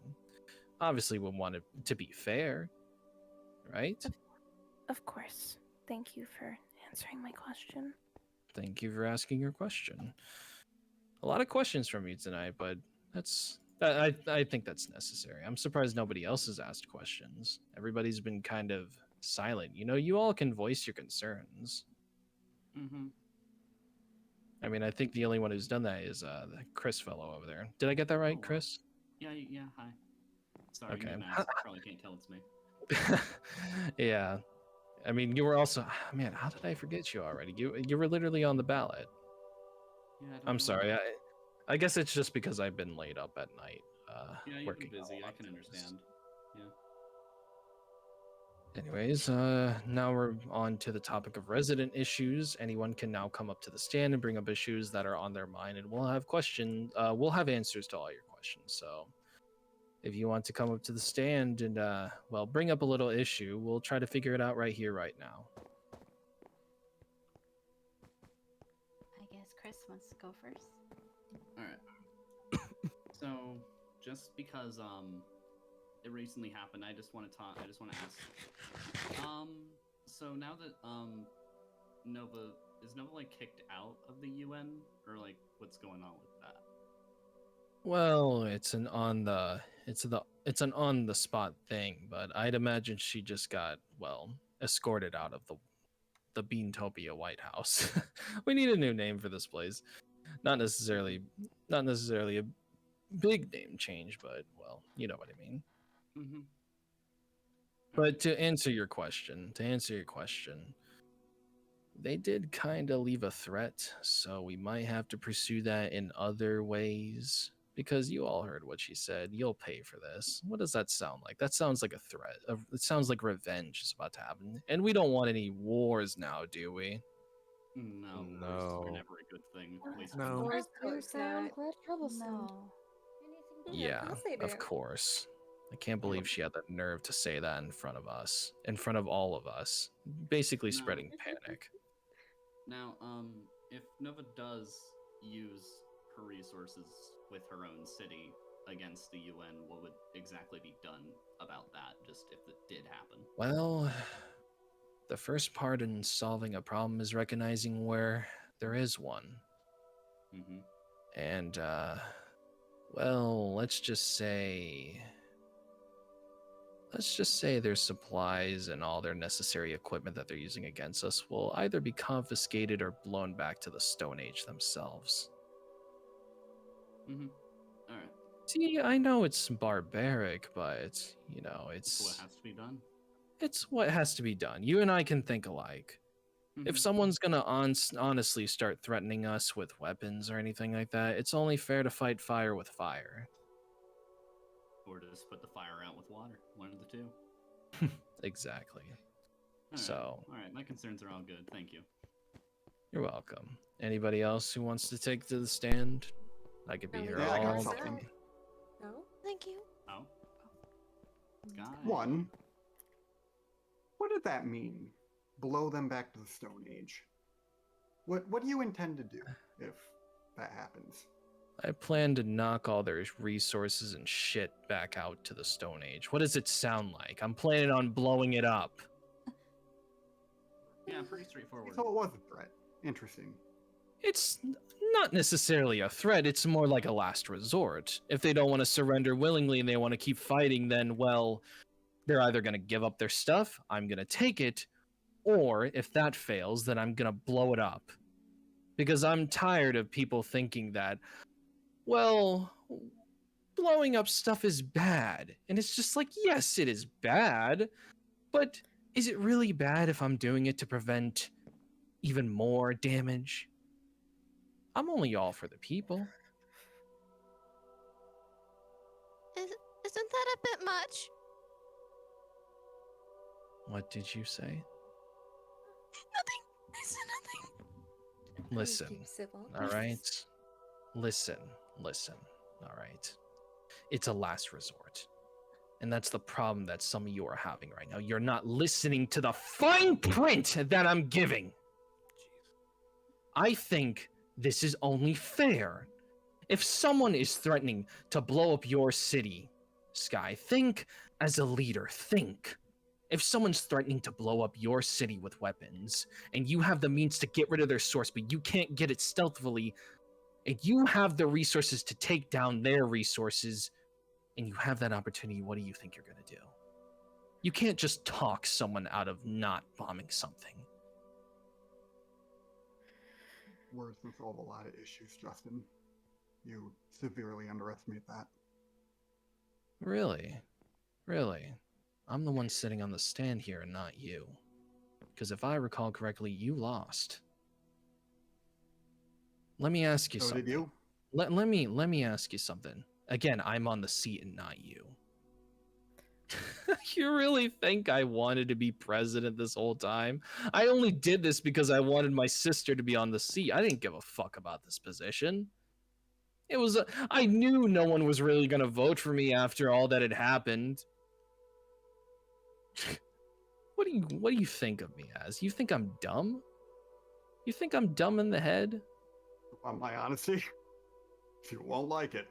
Obviously, we want it to be fair, right?
Of course. Thank you for answering my question.
Thank you for asking your question. A lot of questions from you tonight, but I think that's necessary. I'm surprised nobody else has asked questions. Everybody's been kind of silent. You know, you all can voice your concerns.
Mm-hmm.
I mean, I think the only one who's done that is the Chris fellow over there. Did I get that right, Chris?
Yeah, hi. Sorry,
Okay.
new mask. Probably can't tell it's me.
Yeah. I mean, you were also, man, how did I forget you already? You were literally on the ballot.
Yeah,
I'm sorry. I guess it's just because I've been laid up at night.
Yeah, you've
working
been busy.
all
I can understand. Yeah.
Anyways, now we're on to the topic of resident issues. Anyone can now come up to the stand and bring up issues that are on their mind, and we'll have questions. We'll have answers to all your questions. So, if you want to come up to the stand and well, bring up a little issue, we'll try to figure it out right here, right now.
I guess Chris wants to go first.
All right. So, just because it recently happened, I just want to ask. So now that Nova is Nova like kicked out of the UN, or like what's going on with that?
Well, it's an on the spot thing, but I'd imagine she just got, well, escorted out of the Beantopia White House. We need a new name for this place. Not necessarily a big name change, but well, you know what I mean.
Mm-hmm.
But to answer your question, they did kind of leave a threat, so we might have to pursue that in other ways. Because you all heard what she said. You'll pay for this. What does that sound like? That sounds like a threat. It sounds like revenge is about to happen. And we don't want any wars now, do we?
No,
No.
wars are never a good thing.
No.
Wars do
course
sound
not.
quite troublesome.
No.
Yeah,
of course they
of
do.
course. I can't believe she had the nerve to say that in front of us, in front of all of us, basically
No.
spreading panic.
Now, if Nova does use her resources with her own city against the UN, what would exactly be done about that, just if it did happen?
Well, the first part in solving a problem is recognizing where there is one.
Mm-hmm.
And, well, let's just say their supplies and all their necessary equipment that they're using against us will either be confiscated or blown back to the Stone Age themselves.
Mm-hmm. All right.
See, I know it's barbaric, but, you know,
That's what has to be done.
It's what has to be done. You and I can think alike. If someone's gonna honestly start threatening us with weapons or anything like that, it's only fair to fight fire with fire.
Or to just put the fire out with water. One of the two.
Exactly.
All right, my concerns are all good. Thank you.
You're welcome. Anybody else who wants to take to the stand? I could be here
Yeah, I got
all
something.
day.
No?
Thank you.
Oh. Sky.
One. What did that mean? Blow them back to the Stone Age. What do you intend to do if that happens?
I plan to knock all their resources and shit back out to the Stone Age. What does it sound like? I'm planning on blowing it up.
Yeah, pretty straightforward.
So it was a threat. Interesting.
it's not necessarily a threat, it's more like a last resort. If they don't want to surrender willingly and they want to keep fighting, then, well, they're either going to give up their stuff, I'm going to take it, or if that fails, then I'm going to blow it up. Because I'm tired of people thinking that, well, blowing up stuff is bad. And it's just like, yes, it is bad, but is it really bad if I'm doing it to prevent even more damage? I'm only all for the people.
Isn't that a bit much?
What did you say?
Nothing. I said nothing.
Listen,
Keep civil.
all right? Listen, all right? It's a last resort. And that's the problem that some of you are having right now. You're not listening to the fine print that I'm giving. I think this is only fair. If someone is threatening to blow up your city, Sky, think as a leader, think. If someone's threatening to blow up your city with weapons, and you have the means to get rid of their source, but you can't get it stealthily, and you have the resources to take down their resources, and you have that opportunity, what do you think you're going to do? You can't just talk someone out of not bombing something.
Words can solve a lot of issues, Justin. You severely underestimate that.
Really? Really? I'm the one sitting on the stand here and not you. Because if I recall correctly, you lost. Let me ask you something.
Did you?
Let me ask you something. Again, I'm on the seat and not you. You really think I wanted to be president this whole time? I only did this because I wanted my sister to be on the seat. I didn't give a fuck about this position. It was I knew no one was really going to vote for me after all that had happened. What do you think of me as? You think I'm dumb? You think I'm dumb in the head?
On my honesty, you won't like it.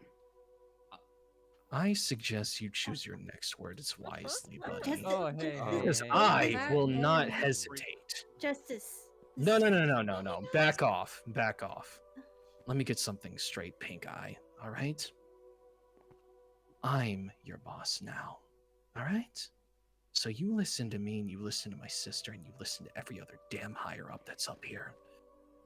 I suggest you choose your next words wisely, buddy.
Oh,
hey,
Because
hey,
I will not hesitate.
Justice.
No. Back off. Let me get something straight, Pink Eye. All right? I'm your boss now. All right? So you listen to me and you listen to my sister and you listen to every other damn higher up that's up here.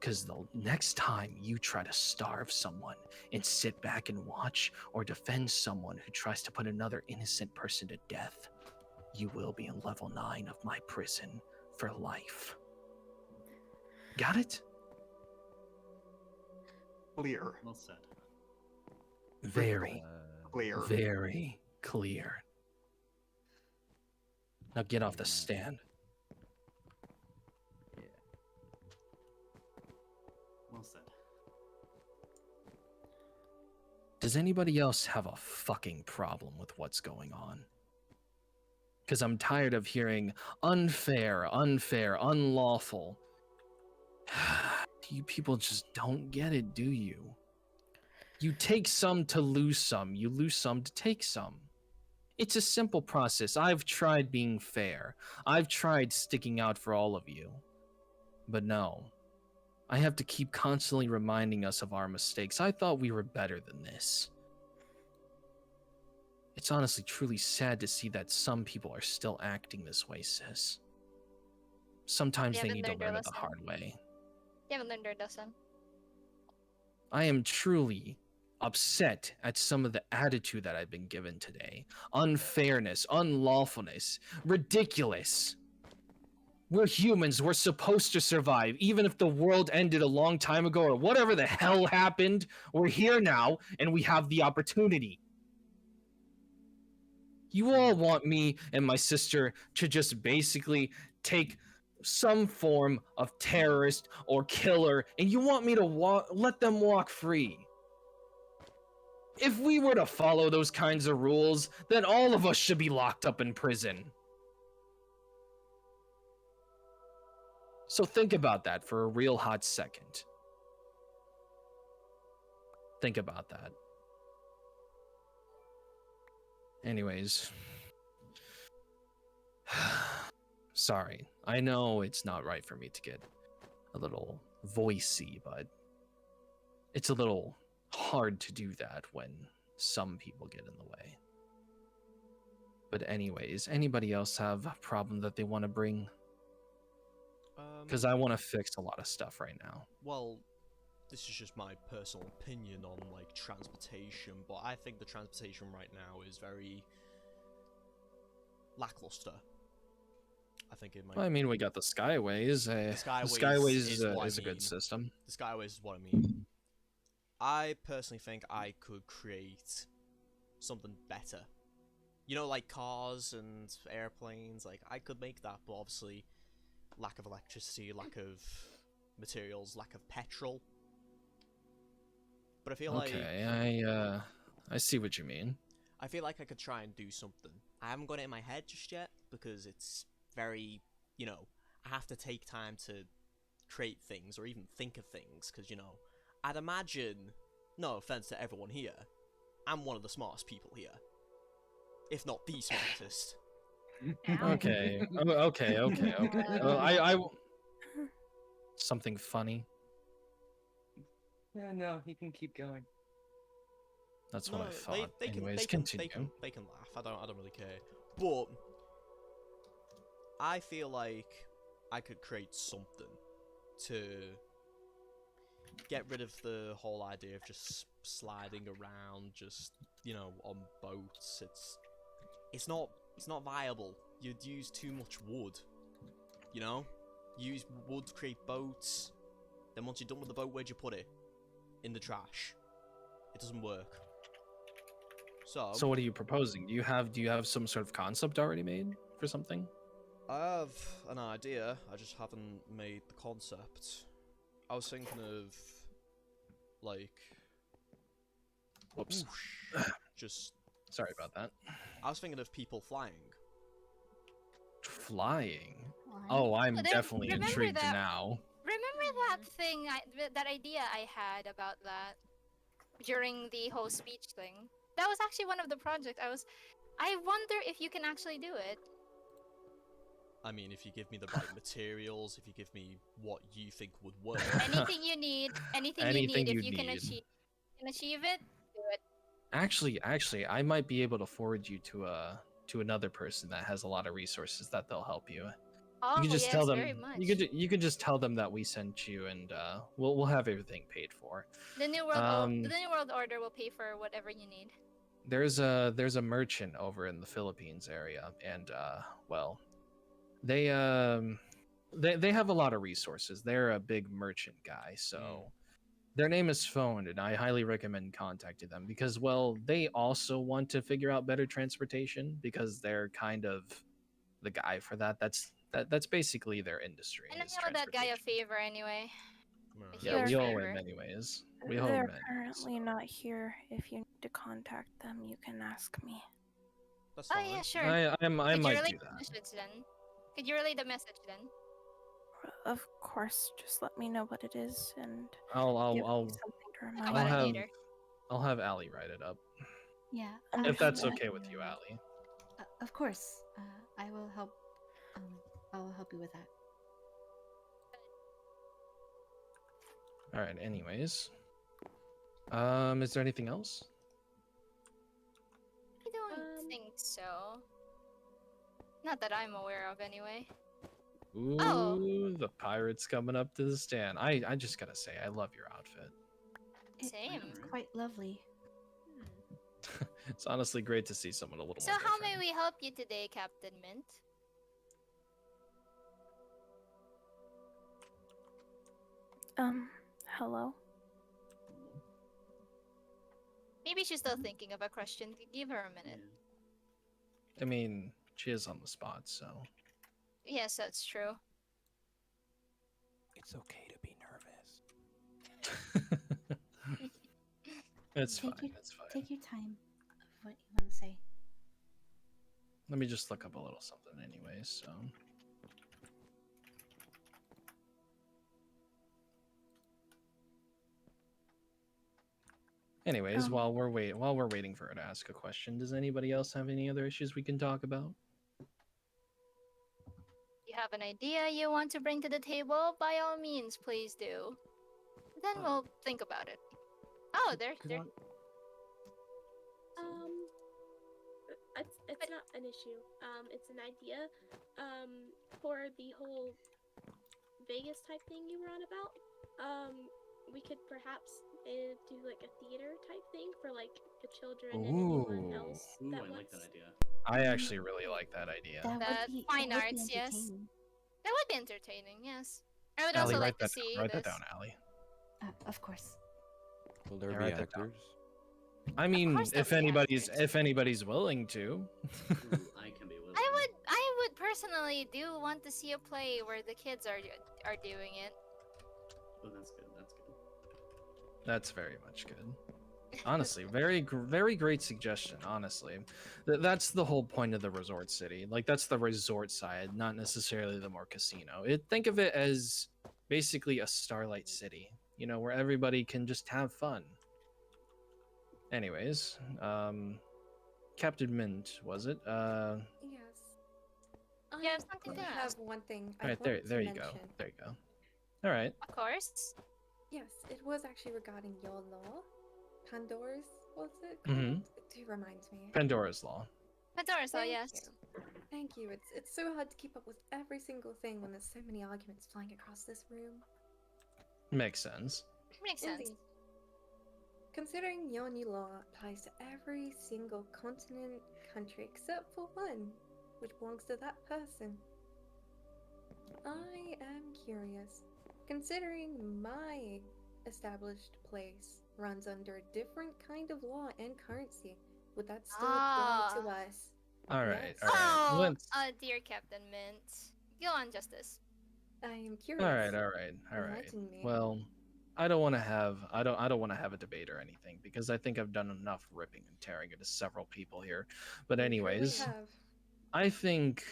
Because the next time you try to starve someone and sit back and watch or defend someone who tries to put another innocent person to death, you will be in level 9 of my prison for life. Got it?
Clear.
Well said.
Very
clear.
Very clear. Now get off the stand.
Well said.
Does anybody else have a fucking problem with what's going on? Because I'm tired of hearing unfair, unlawful. You people just don't get it, do you? You take some to lose some. You lose some to take some. It's a simple process. I've tried being fair. I've tried sticking out for all of you. But no. I have to keep constantly reminding us of our mistakes. I thought we were better than this. It's honestly truly sad to see that some people are still acting this way, sis. Sometimes they need to learn it the hard way.
You haven't learned their lesson.
I am truly upset at some of the attitude that I've been given today. Unfairness, unlawfulness, ridiculous. We're humans, we're supposed to survive. Even if the world ended a long time ago or whatever the hell happened, we're here now and we have the opportunity. You all want me and my sister to just basically take some form of terrorist or killer and you want me to let them walk free. If we were to follow those kinds of rules, then all of us should be locked up in prison. So think about that for a real hot second. Think about that. Anyways. Sorry. I know it's not right for me to get a little voicey, but it's a little hard to do that when some people get in the way. But anyways, anybody else have a problem that they want to bring? Because I want to fix a lot of stuff right now.
Well, this is just my personal opinion on like transportation, but I think the transportation right now is very lackluster. I think it might.
Well, I mean, we got the Skyways.
The
Skyways
is what I
is a good
mean.
system.
The Skyways is what I mean. I personally think I could create something better. You know, like cars and airplanes. Like I could make that, but obviously, lack of electricity, lack of materials, lack of petrol. But I feel like
I see what you mean.
I feel like I could try and do something. I haven't got it in my head just yet because it's very, you know, I have to take time to create things or even think of things because, you know, I'd imagine, no offense to everyone here, I'm one of the smartest people here. If not the smartest.
Okay. Okay. Something funny.
Yeah, no, he can keep going.
That's what I thought.
They
Anyways,
can
continue.
They can laugh. I don't really care. But I feel like I could create something to get rid of the whole idea of just sliding around, just, you know, on boats. It's not viable. You'd use too much wood. You know? Use wood to create boats. Then once you're done with the boat, where'd you put it? In the trash. It doesn't work. So
what are you proposing? Do you have some sort of concept already made for something?
I have an idea, I just haven't made the concept. I was thinking of, like...
Whoops.
Just...
Sorry about that.
I was thinking of people flying.
Flying? Oh, I'm definitely intrigued now.
Remember that thing, that idea I had about that during the whole speech thing? That was actually one of the projects. I wonder if you can actually do it.
I mean, if you give me the right materials, if you give me what you think would work.
Anything you need, if you can achieve it, do it.
Actually, I might be able to forward you to another person that has a lot of resources that they'll help you.
Oh,
you can just
yes,
tell them.
very much.
You could just tell them that we sent you, and we'll have everything paid for.
The New World Order will pay for whatever you need.
There's a merchant over in the Philippines area, and well, they have a lot of resources. They're a big merchant guy, so their name is Phoned, and I highly recommend contacting them because, well, they also want to figure out better transportation because they're kind of the guy for that. That's basically their industry.
And I owe that guy a favor anyway.
Yeah, we owe him anyways. We owe him
They're
anyways.
currently not here. If you need to contact them, you can ask me.
That's
fine. Oh yeah, sure.
I might do that.
Could you relay the message then?
Of course, just let me know what it is, and
I'll
something to remind me.
I'll have Allie write it up.
Yeah.
If that's okay with you, Allie.
Of course. I will help. I will help you with that.
All right. Anyways, is there anything else?
I don't think so. Not that I'm aware of, anyway.
Ooh, the pirate's coming up to the stand. I just gotta say, I love your outfit.
Same.
It's quite lovely.
It's honestly great to see someone a little
So
more
how may we help you today, Captain Mint?
Hello?
Maybe she's still thinking of a question. Give her a minute.
I mean, she is on the spot, so.
Yes, that's true.
It's okay to be nervous.
It's fine. It's fine.
Take your time of what you want to say.
Let me just look up a little something anyways, so. Anyways, while we're waiting for her to ask a question, does anybody else have any other issues we can talk about?
You have an idea you want to bring to the table? By all means, please do. Then we'll think about it. Oh, they're
It's not an issue. It's an idea. For the whole Vegas type thing you were on about. We could perhaps do like a theater type thing for like the children and anyone else
Ooh,
that
I like
wants.
that idea.
I actually really like that idea.
Fine arts, yes. That would be entertaining, yes. I would
Allie,
also
write
like to
that
see
write
this.
that down, Allie.
Of course.
Will there
Yeah,
be
write that down.
actors?
I mean,
course there'll
if anybody's willing to.
Ooh, I can be willing.
I would personally do want to see a play where the kids are doing it.
Oh, that's good. That's good.
That's very much good. Honestly, very great suggestion. Honestly, that's the whole point of the resort city. Like that's the resort side, not necessarily the more casino. Think of it as basically a Starlight City. You know, where everybody can just have fun. Anyways, Captain Mint, was it?
Yes.
You have something to
have
ask.
one thing.
All right, there you go. There you go. All right.
Of course.
Yes, it was actually regarding your law. Pandora's, was it?
Mhm.
It reminds me.
Pandora's Law.
Pandora's Law,
Thank
yes.
you. Thank you. It's so hard to keep up with every single thing when there's so many arguments flying across this room.
Makes sense.
Makes sense.
Indeed. Considering your new law applies to every single continent, country except for one, which belongs to that person. I am curious. Considering my established place runs under a different kind of law and currency, would that still apply to us?
All right.
Yes.
All right.
Oh, dear Captain Mint. Go on, Justice.
I am curious.
All right.
Enlighten me.
Well, I don't want to have a debate or anything because I think I've done enough ripping and tearing into several people here. But
You
anyways,
really have.
I think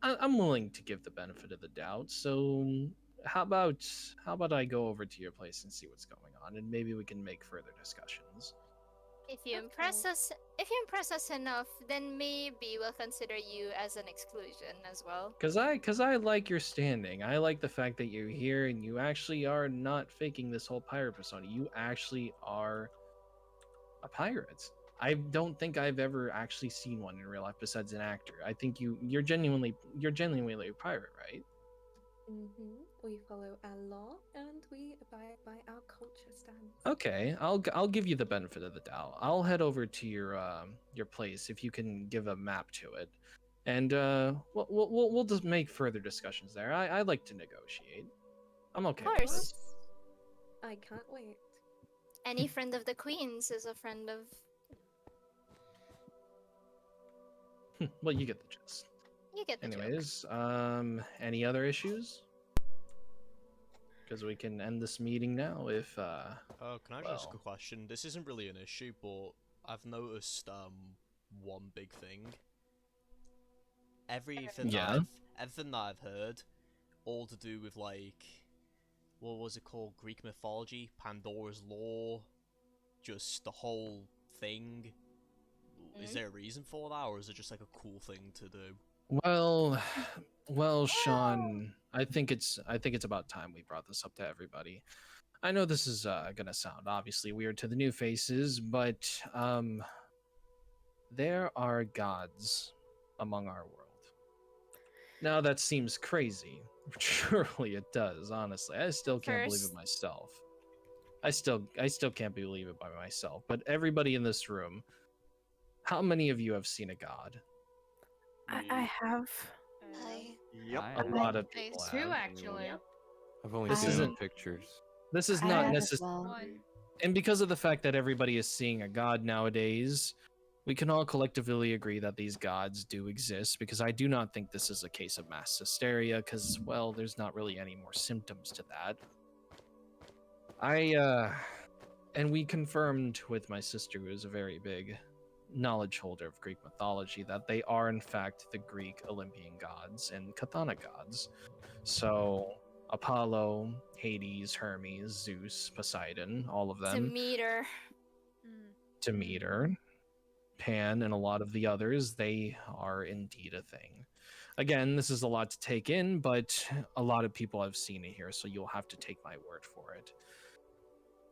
I'm willing to give the benefit of the doubt. So how about I go over to your place and see what's going on, and maybe we can make further discussions.
If you impress us enough, then maybe we'll consider you as an exclusion as well.
Cause I like your standing. I like the fact that you're here and you actually are not faking this whole pirate persona. You actually are a pirate. I don't think I've ever actually seen one in real life besides an actor. I think you're genuinely a pirate, right?
We follow our law and we abide by our culture standards.
Okay, I'll give you the benefit of the doubt. I'll head over to your place if you can give a map to it, and we'll just make further discussions there. I like to negotiate. I'm okay.
Of course.
I can't wait.
Any friend of the Queen's is a friend of.
Well, you get the gist.
You get the joke.
Anyways, any other issues? Because we can end this meeting now if
Oh, can I just ask a question? This isn't really an issue, but I've noticed one big thing. Everything that I've heard, all to do with like, what was it called? Greek mythology, Pandora's Law, just the whole thing. Is there a reason for that, or is it just like a cool thing to do?
Well, Sean, I think it's about time we brought this up to everybody. I know this is gonna sound obviously weird to the new faces, but there are gods among our world. Now that seems crazy. Surely it does, honestly. I still can't believe it myself. I still can't believe it by myself. But everybody in this room, how many of you have seen a god?
I have.
Yep.
A lot of people have.
Two, actually.
I've only
This
seen
isn't
pictures.
This is
I
not
have as
necessary.
well.
And because of the fact that everybody is seeing a god nowadays, we can all collectively agree that these gods do exist, because I do not think this is a case of mass hysteria, because, well, there's not really any more symptoms to that. And we confirmed with my sister, who is a very big knowledge holder of Greek mythology, that they are in fact the Greek Olympian gods and Katana gods. So Apollo, Hades, Hermes, Zeus, Poseidon, all of them. Demeter, Pan, and a lot of the others, they are indeed a thing. Again, this is a lot to take in, but a lot of people have seen it here, so you'll have to take my word for it.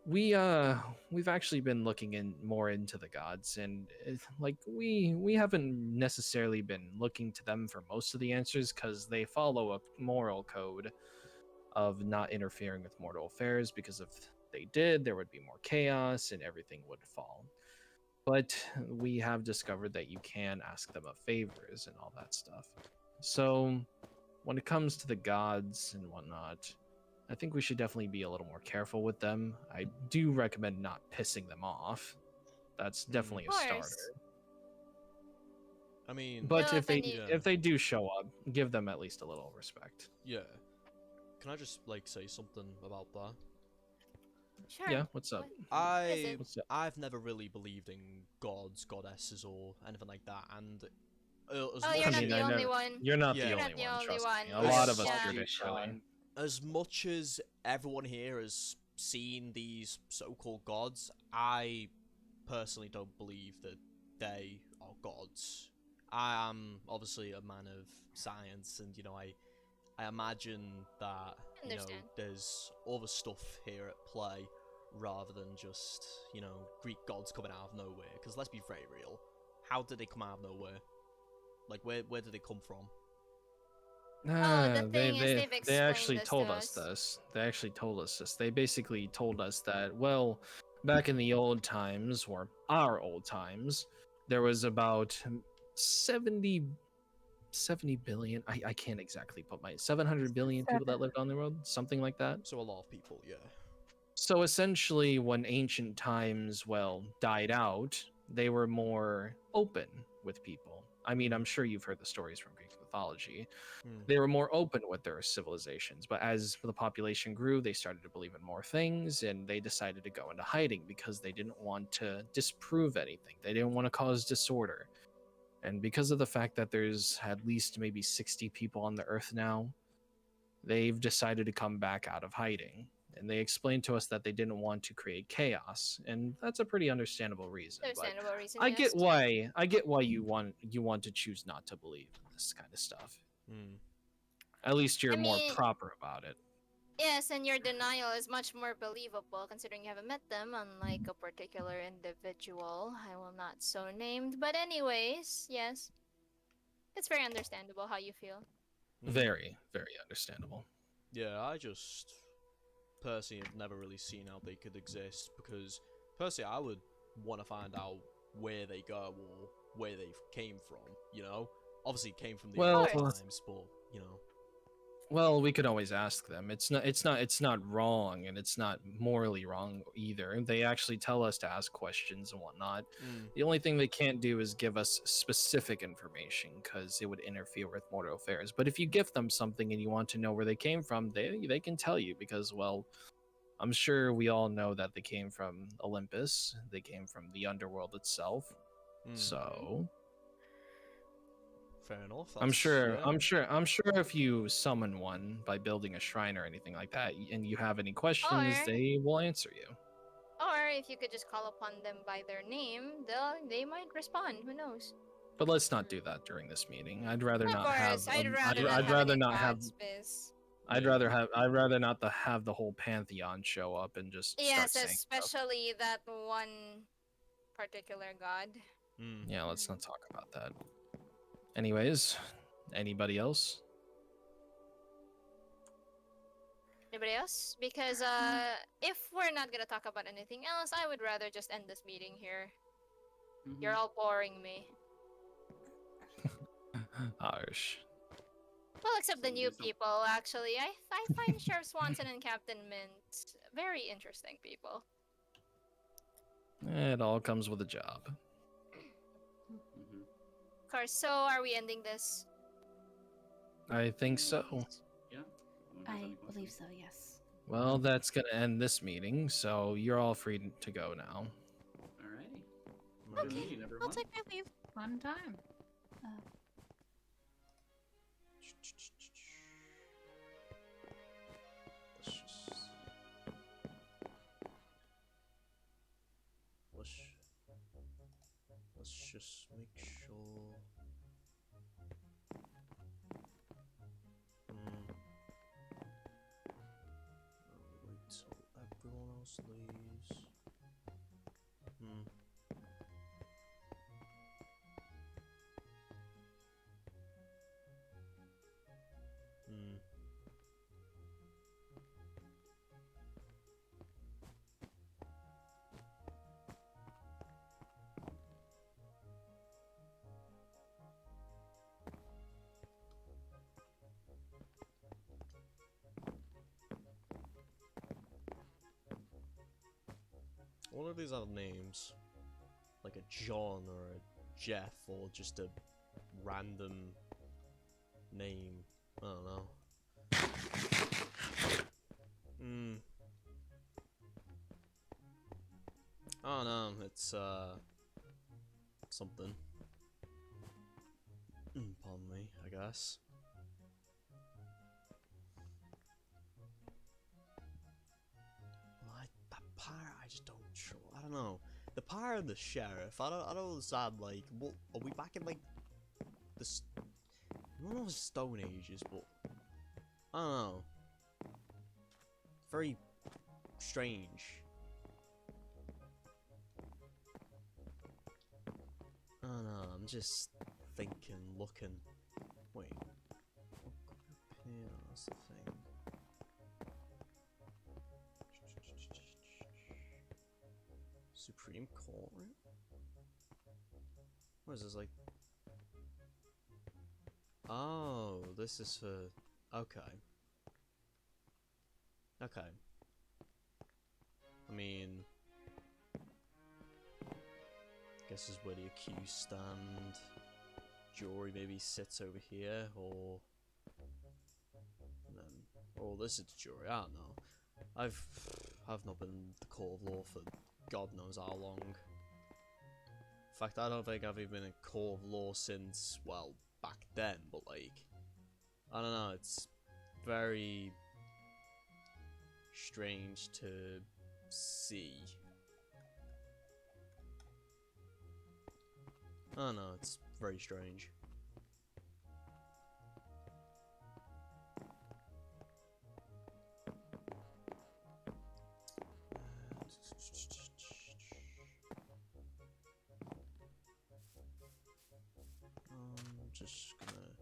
we've actually been looking in more into the gods, and like we haven't necessarily been looking to them for most of the answers because they follow a moral code of not interfering with mortal affairs, because if they did, there would be more chaos and everything would fall. But we have discovered that you can ask them of favors and all that stuff. So when it comes to the gods and whatnot, I think we should definitely be a little more careful with them. I do recommend not pissing them off. That's definitely a starter.
I mean,
But
yeah.
if they do show up, give them at least a little respect.
Yeah. Can I just like say something about that?
Sure.
Yeah, what's up?
I've never really believed in gods, goddesses, or anything like that, and
you're not the only one.
You're not
Yeah.
the
You're
only
not the
one.
only
Trust
one.
me. A lot of us
Yeah.
do this, really.
As much as everyone here has seen these so-called gods, I personally don't believe that they are gods. I am obviously a man of science, and I imagine that there's other stuff here at play rather than just Greek gods coming out of nowhere. Because let's be very real, how did they come out of nowhere? Like where did they come from?
The thing is,
they actually told us this. They actually told us this. They basically told us that, well, back in the old times, or our old times, there was about 70 billion. I can't exactly put my 700 billion people that lived on the world, something like that.
So a lot of people, yeah.
So essentially, when ancient times, died out, they were more open with people. I mean, I'm sure you've heard the stories from Greek mythology. They were more open with their civilizations, but as the population grew, they started to believe in more things, and they decided to go into hiding because they didn't want to disprove anything. They didn't want to cause disorder. And because of the fact that there's at least maybe 60 people on the earth now, they've decided to come back out of hiding. And they explained to us that they didn't want to create chaos, and that's a pretty understandable reason.
Understandable reason.
I get why you want to choose not to believe in this kind of stuff. At least you're more proper about it.
Yes, and your denial is much more believable considering you haven't met them, unlike a particular individual I will not so named. But anyways, yes, it's very understandable how you feel.
Very, very understandable.
Yeah, I just personally have never really seen how they could exist, because personally I would want to find out where they go or where they came from. Obviously it came from the old times, but
Well, we could always ask them. It's not wrong, and it's not morally wrong either. They actually tell us to ask questions and whatnot. The only thing they can't do is give us specific information, because it would interfere with mortal affairs. But if you give them something and you want to know where they came from, they can tell you, because, well, I'm sure we all know that they came from Olympus. They came from the underworld itself. So
fair enough.
I'm sure if you summon one by building a shrine or anything like that, and you have any questions, they will answer you.
Or if you could just call upon them by their name, they might respond. Who knows?
But let's not do that during this meeting. I'd rather
Of
not
course,
have.
I'd rather not have.
I'd rather not have the whole pantheon show up and just start saying
especially
stuff.
that one particular god.
Yeah, let's not talk about that. Anyways, anybody else?
Anybody else? Because if we're not gonna talk about anything else, I would rather just end this meeting here. You're all boring me.
Harsh.
Well, except the new people, actually. I find Sheriff Swanson and Captain Mint very interesting people.
It all comes with a job.
Of course, so are we ending this?
I think so.
Yeah.
I believe so, yes.
Well, that's going to end this meeting, so you're all free to go now.
Alrighty. Good meeting, everyone.
I'll take my leave. Fun time.
Let's just make sure. Wait till everyone else leaves. All of these have names, like a John or a Jeff or just a random name. I don't know. Oh no, it's something. Pardon me, I guess. That pirate, I just don't sure. I don't know. The pirate and the sheriff. I don't understand. Like, what are we back in like the? I don't know, Stone Ages, but I don't know. Very strange. I don't know. I'm just thinking, looking. Wait. That's the thing. Supreme Court? What is this, like? Oh, this is for... Okay. Okay. I mean... guess this is where the accused stand. Jury maybe sits over here, or... and then... oh, this is the jury, I don't know. I've not been in the court of law for God knows how long. In fact, I don't think I've even been in court of law since, well, back then, but like, I don't know, it's very strange to see. I don't know, it's very strange. Just gonna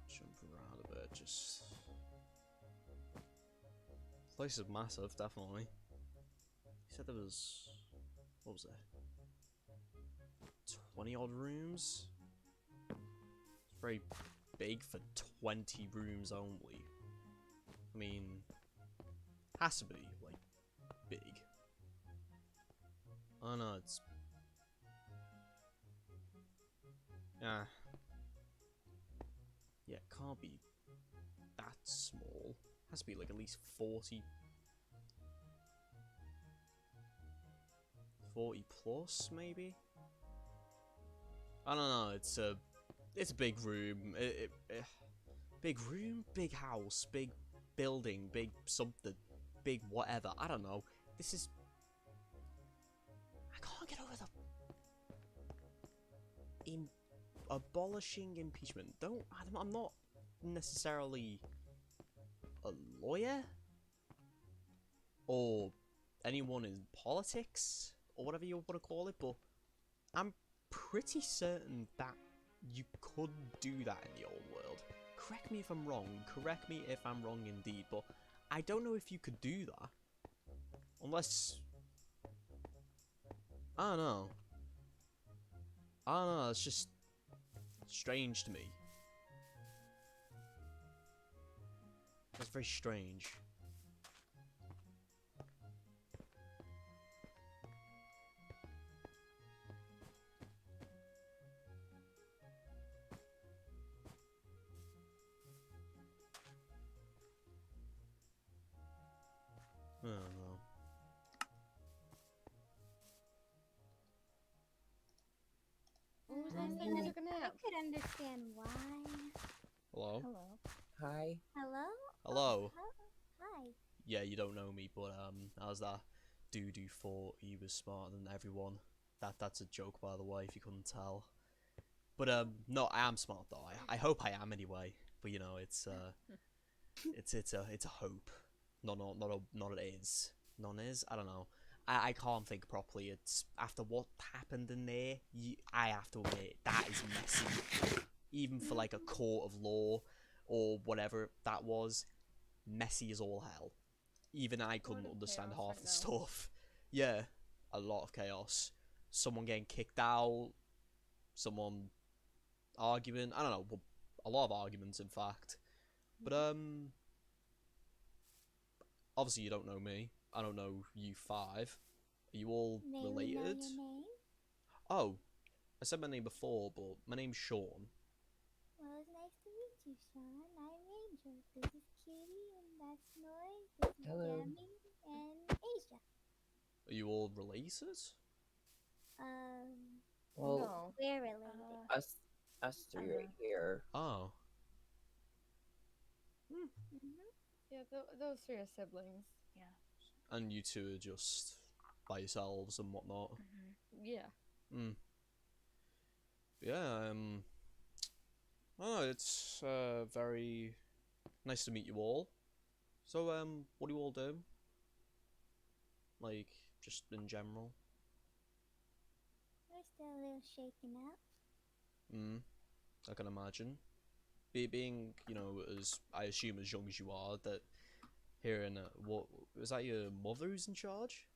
jump around a bit, just... the place is massive, definitely. He said there was... what was there? 20 odd rooms? It's very big for 20 rooms only. I mean, has to be, like, big. Oh no, it's... yeah, it can't be that small. Has to be like at least 40 plus, maybe? I don't know, it's a big room. Big room, big house, big building, big something, big whatever. I don't know. This is... I can't get over the... abolishing impeachment. I'm not necessarily a lawyer or anyone in politics or whatever you want to call it, but I'm pretty certain that you could do that in the old world. Correct me if I'm wrong. Correct me if I'm wrong indeed, but I don't know if you could do that unless... I don't know. It's just strange to me. That's very strange. I don't know.
What was I saying? I took a nap.
I could understand why.
Hello?
Hello.
Hi.
Hello?
Hello?
Hi.
Yeah, you don't know me, but how's that dude who thought he was smarter than everyone? That's a joke, by the way, if you couldn't tell. But no, I am smart though. I hope I am anyway. But you know, it's it's a hope. Not it is. None is. I don't know. I can't think properly. It's after what happened in there. I have to admit that is messy. Even for like a court of law or whatever that was, messy as all hell. Even I couldn't understand half the stuff. Yeah, a lot of chaos. Someone getting kicked out. Someone arguing. I don't know. Well, a lot of arguments, in fact. But obviously you don't know me. I don't know you five. Are you all
May we know
related?
your name?
Oh, I said my name before, but my name's Sean.
Well, it's nice to meet you, Sean. I'm Angel. This is Kitty, and that's Noy. This is
Hello.
Jamie, and Asia.
Are you all related?
Well,
No. We're related.
us three right here.
Oh.
Yeah, those three are siblings. Yeah.
And you two are just by yourselves and whatnot.
Yeah.
Hmm. Yeah, oh, it's very nice to meet you all. So, what do you all do? Like, just in general?
We're still a little shaken up.
I can imagine. Being, you know, as I assume as young as you are, that here in what was that your mother who's in charge?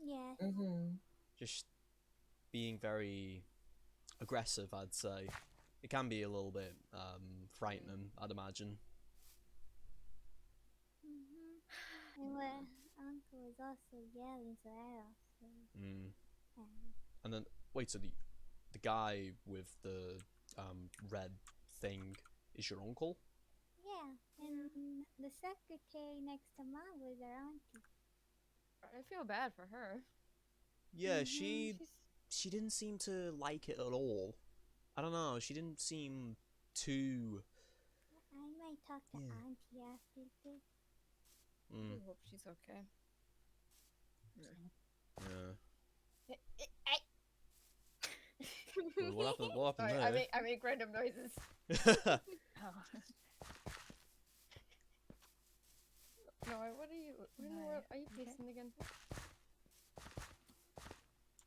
Yes.
Just being very aggressive, I'd say. It can be a little bit frightening, I'd imagine.
And well, Uncle was also yelling, so I also.
And then wait, so the guy with the red thing is your uncle?
Yeah, and the secretary next to Mom was our auntie.
I feel bad for her.
Yeah, she didn't seem to like it at all. I don't know, she didn't seem too...
I might talk to Auntie after this.
I hope she's okay.
Yeah. Well, what happened? What happened
Sorry,
there?
I make random noises. No, what are you? What in the world are you tasting again?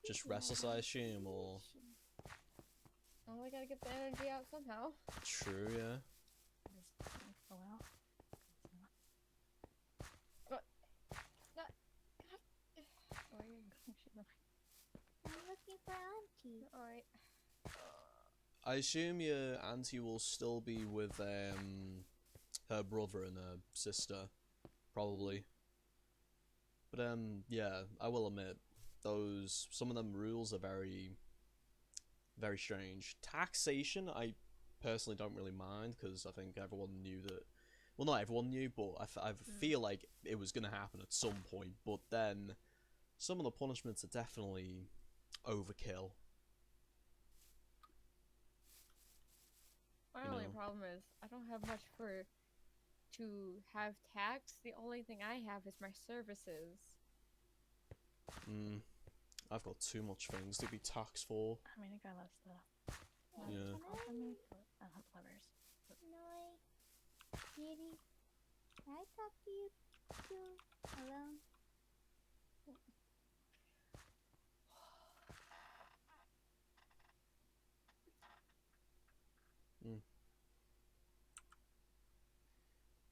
Just restless, I assume, or...
Oh, I gotta get the energy out somehow.
True, yeah.
Oh well.
I'm looking for Auntie.
Alright.
I assume your auntie will still be with her brother and her sister, probably. But yeah, I will admit, some of them rules are very, very strange. Taxation, I personally don't really mind because I think everyone knew that. Well, not everyone knew, but I feel like it was gonna happen at some point. But then, some of the punishments are definitely overkill.
My only problem is I don't have much to have tax. The only thing I have is my services.
I've got too much things to be taxed for.
I mean, I got a lot of stuff.
Yeah.
Levers.
Noy, Kitty, can I talk to you two alone?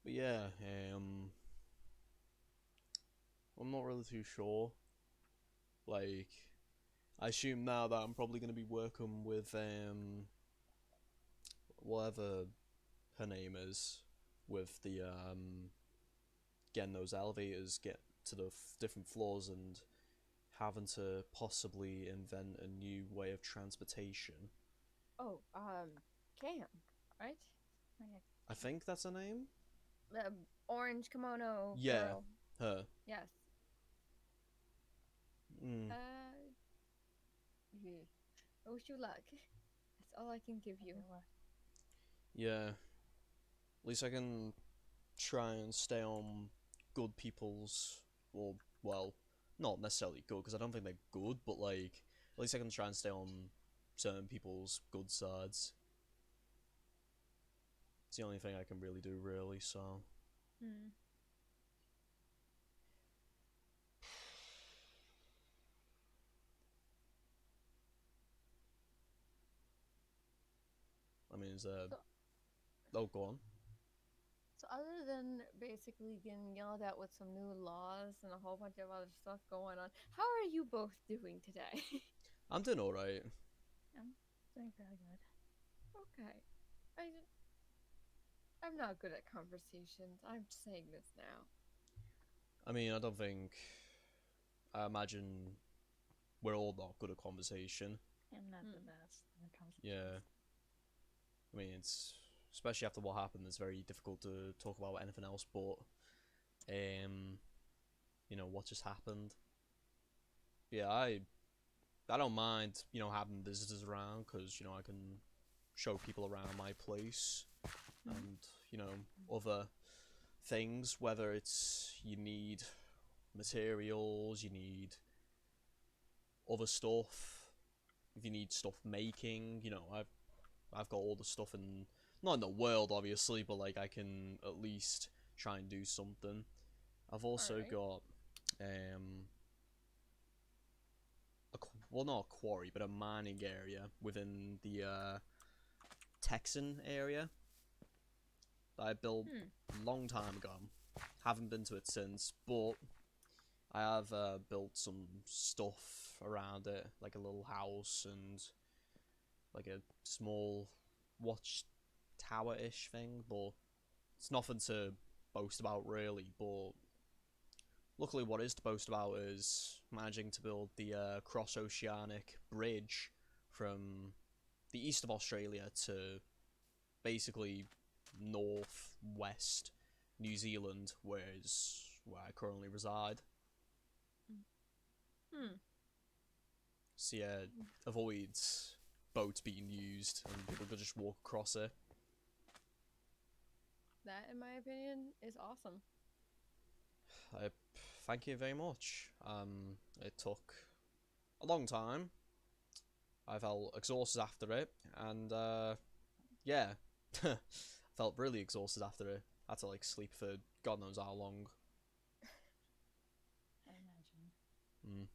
But yeah, I'm not really too sure. Like, I assume now that I'm probably going to be working with whatever her name is, with the getting those elevators get to the different floors and having to possibly invent a new way of transportation.
Oh, Cam, right?
I think that's her name?
The orange kimono
Yeah,
girl.
her.
Yes.
Mm.
I wish you luck. That's all I can give you.
Yeah. At least I can try and stay on good people's, or, well, not necessarily good, because I don't think they're good, but, like, at least I can try and stay on certain people's good sides. It's the only thing I can really do, really, so... I mean, is there... Oh, go on.
So other than basically getting yelled at with some new laws and a whole bunch of other stuff going on, how are you both doing today?
I'm doing alright.
I'm doing very good. Okay. I'm not good at conversations. I'm saying this now.
I mean, I don't think I imagine we're all not good at conversation.
I'm not the best when it comes to
Yeah. I mean, it's especially after what happened. It's very difficult to talk about anything else but, you know, what just happened. Yeah, I don't mind, you know, having visitors around because, you know, I can show people around my place and, you know, other things, whether it's you need materials, you need other stuff, if you need stuff making, you know, I've got all the stuff in, not in the world obviously, but like I can at least try and do something. I've also got well, not a quarry, but a mining area within the Texan area that I built a long time ago. Haven't been to it since, but I have built some stuff around it, like a little house and like a small watchtower-ish thing, but it's nothing to boast about really. But luckily what is to boast about is managing to build the cross-oceanic bridge from the east of Australia to basically north-west New Zealand, where I currently reside. So yeah, avoids boats being used and people could just walk across it.
That, in my opinion, is awesome.
Thank you very much. It took a long time. I felt exhausted after it, and yeah, felt really exhausted after it. I had to like sleep for God knows how long.
I imagine.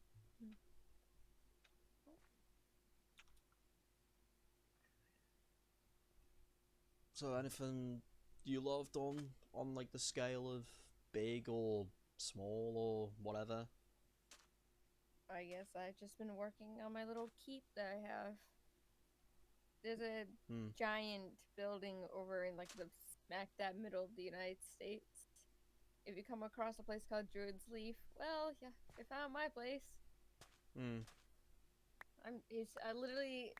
So anything you loved on like the scale of big or small or whatever?
I guess I've just been working on my little keep that I have. There's a giant building over in like the smack dab middle of the United States. If you come across a place called Druid's Leaf, well, yeah, you found my place. I literally,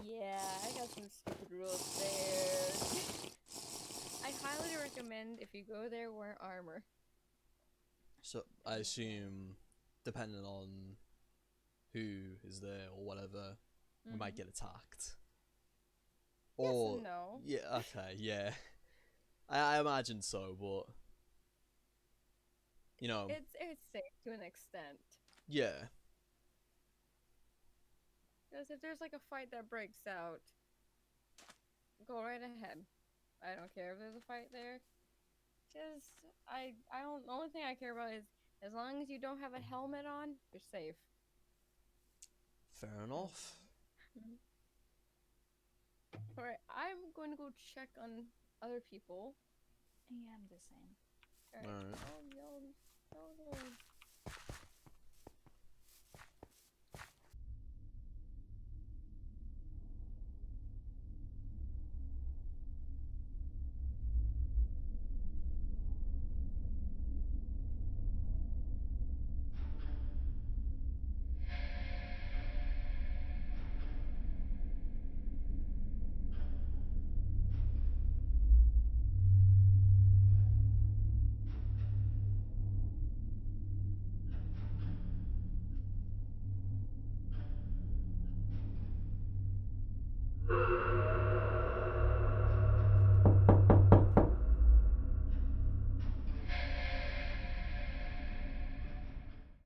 yeah, I got some stupid rules there. I highly recommend if you go there, wear armor.
So I assume, depending on who is there or whatever, we might get attacked.
Yes
Or
and no.
yeah, okay, yeah. I imagine so, but you know,
It's safe to an extent.
yeah.
Because if there's like a fight that breaks out, go right ahead. I don't care if there's a fight there. Just I don't. The only thing I care about is as long as you don't have a helmet on, you're safe.
Fair enough.
Alright, I'm going to go check on other people.
Yeah, I'm the same.
Alright.
Alright.
Y'all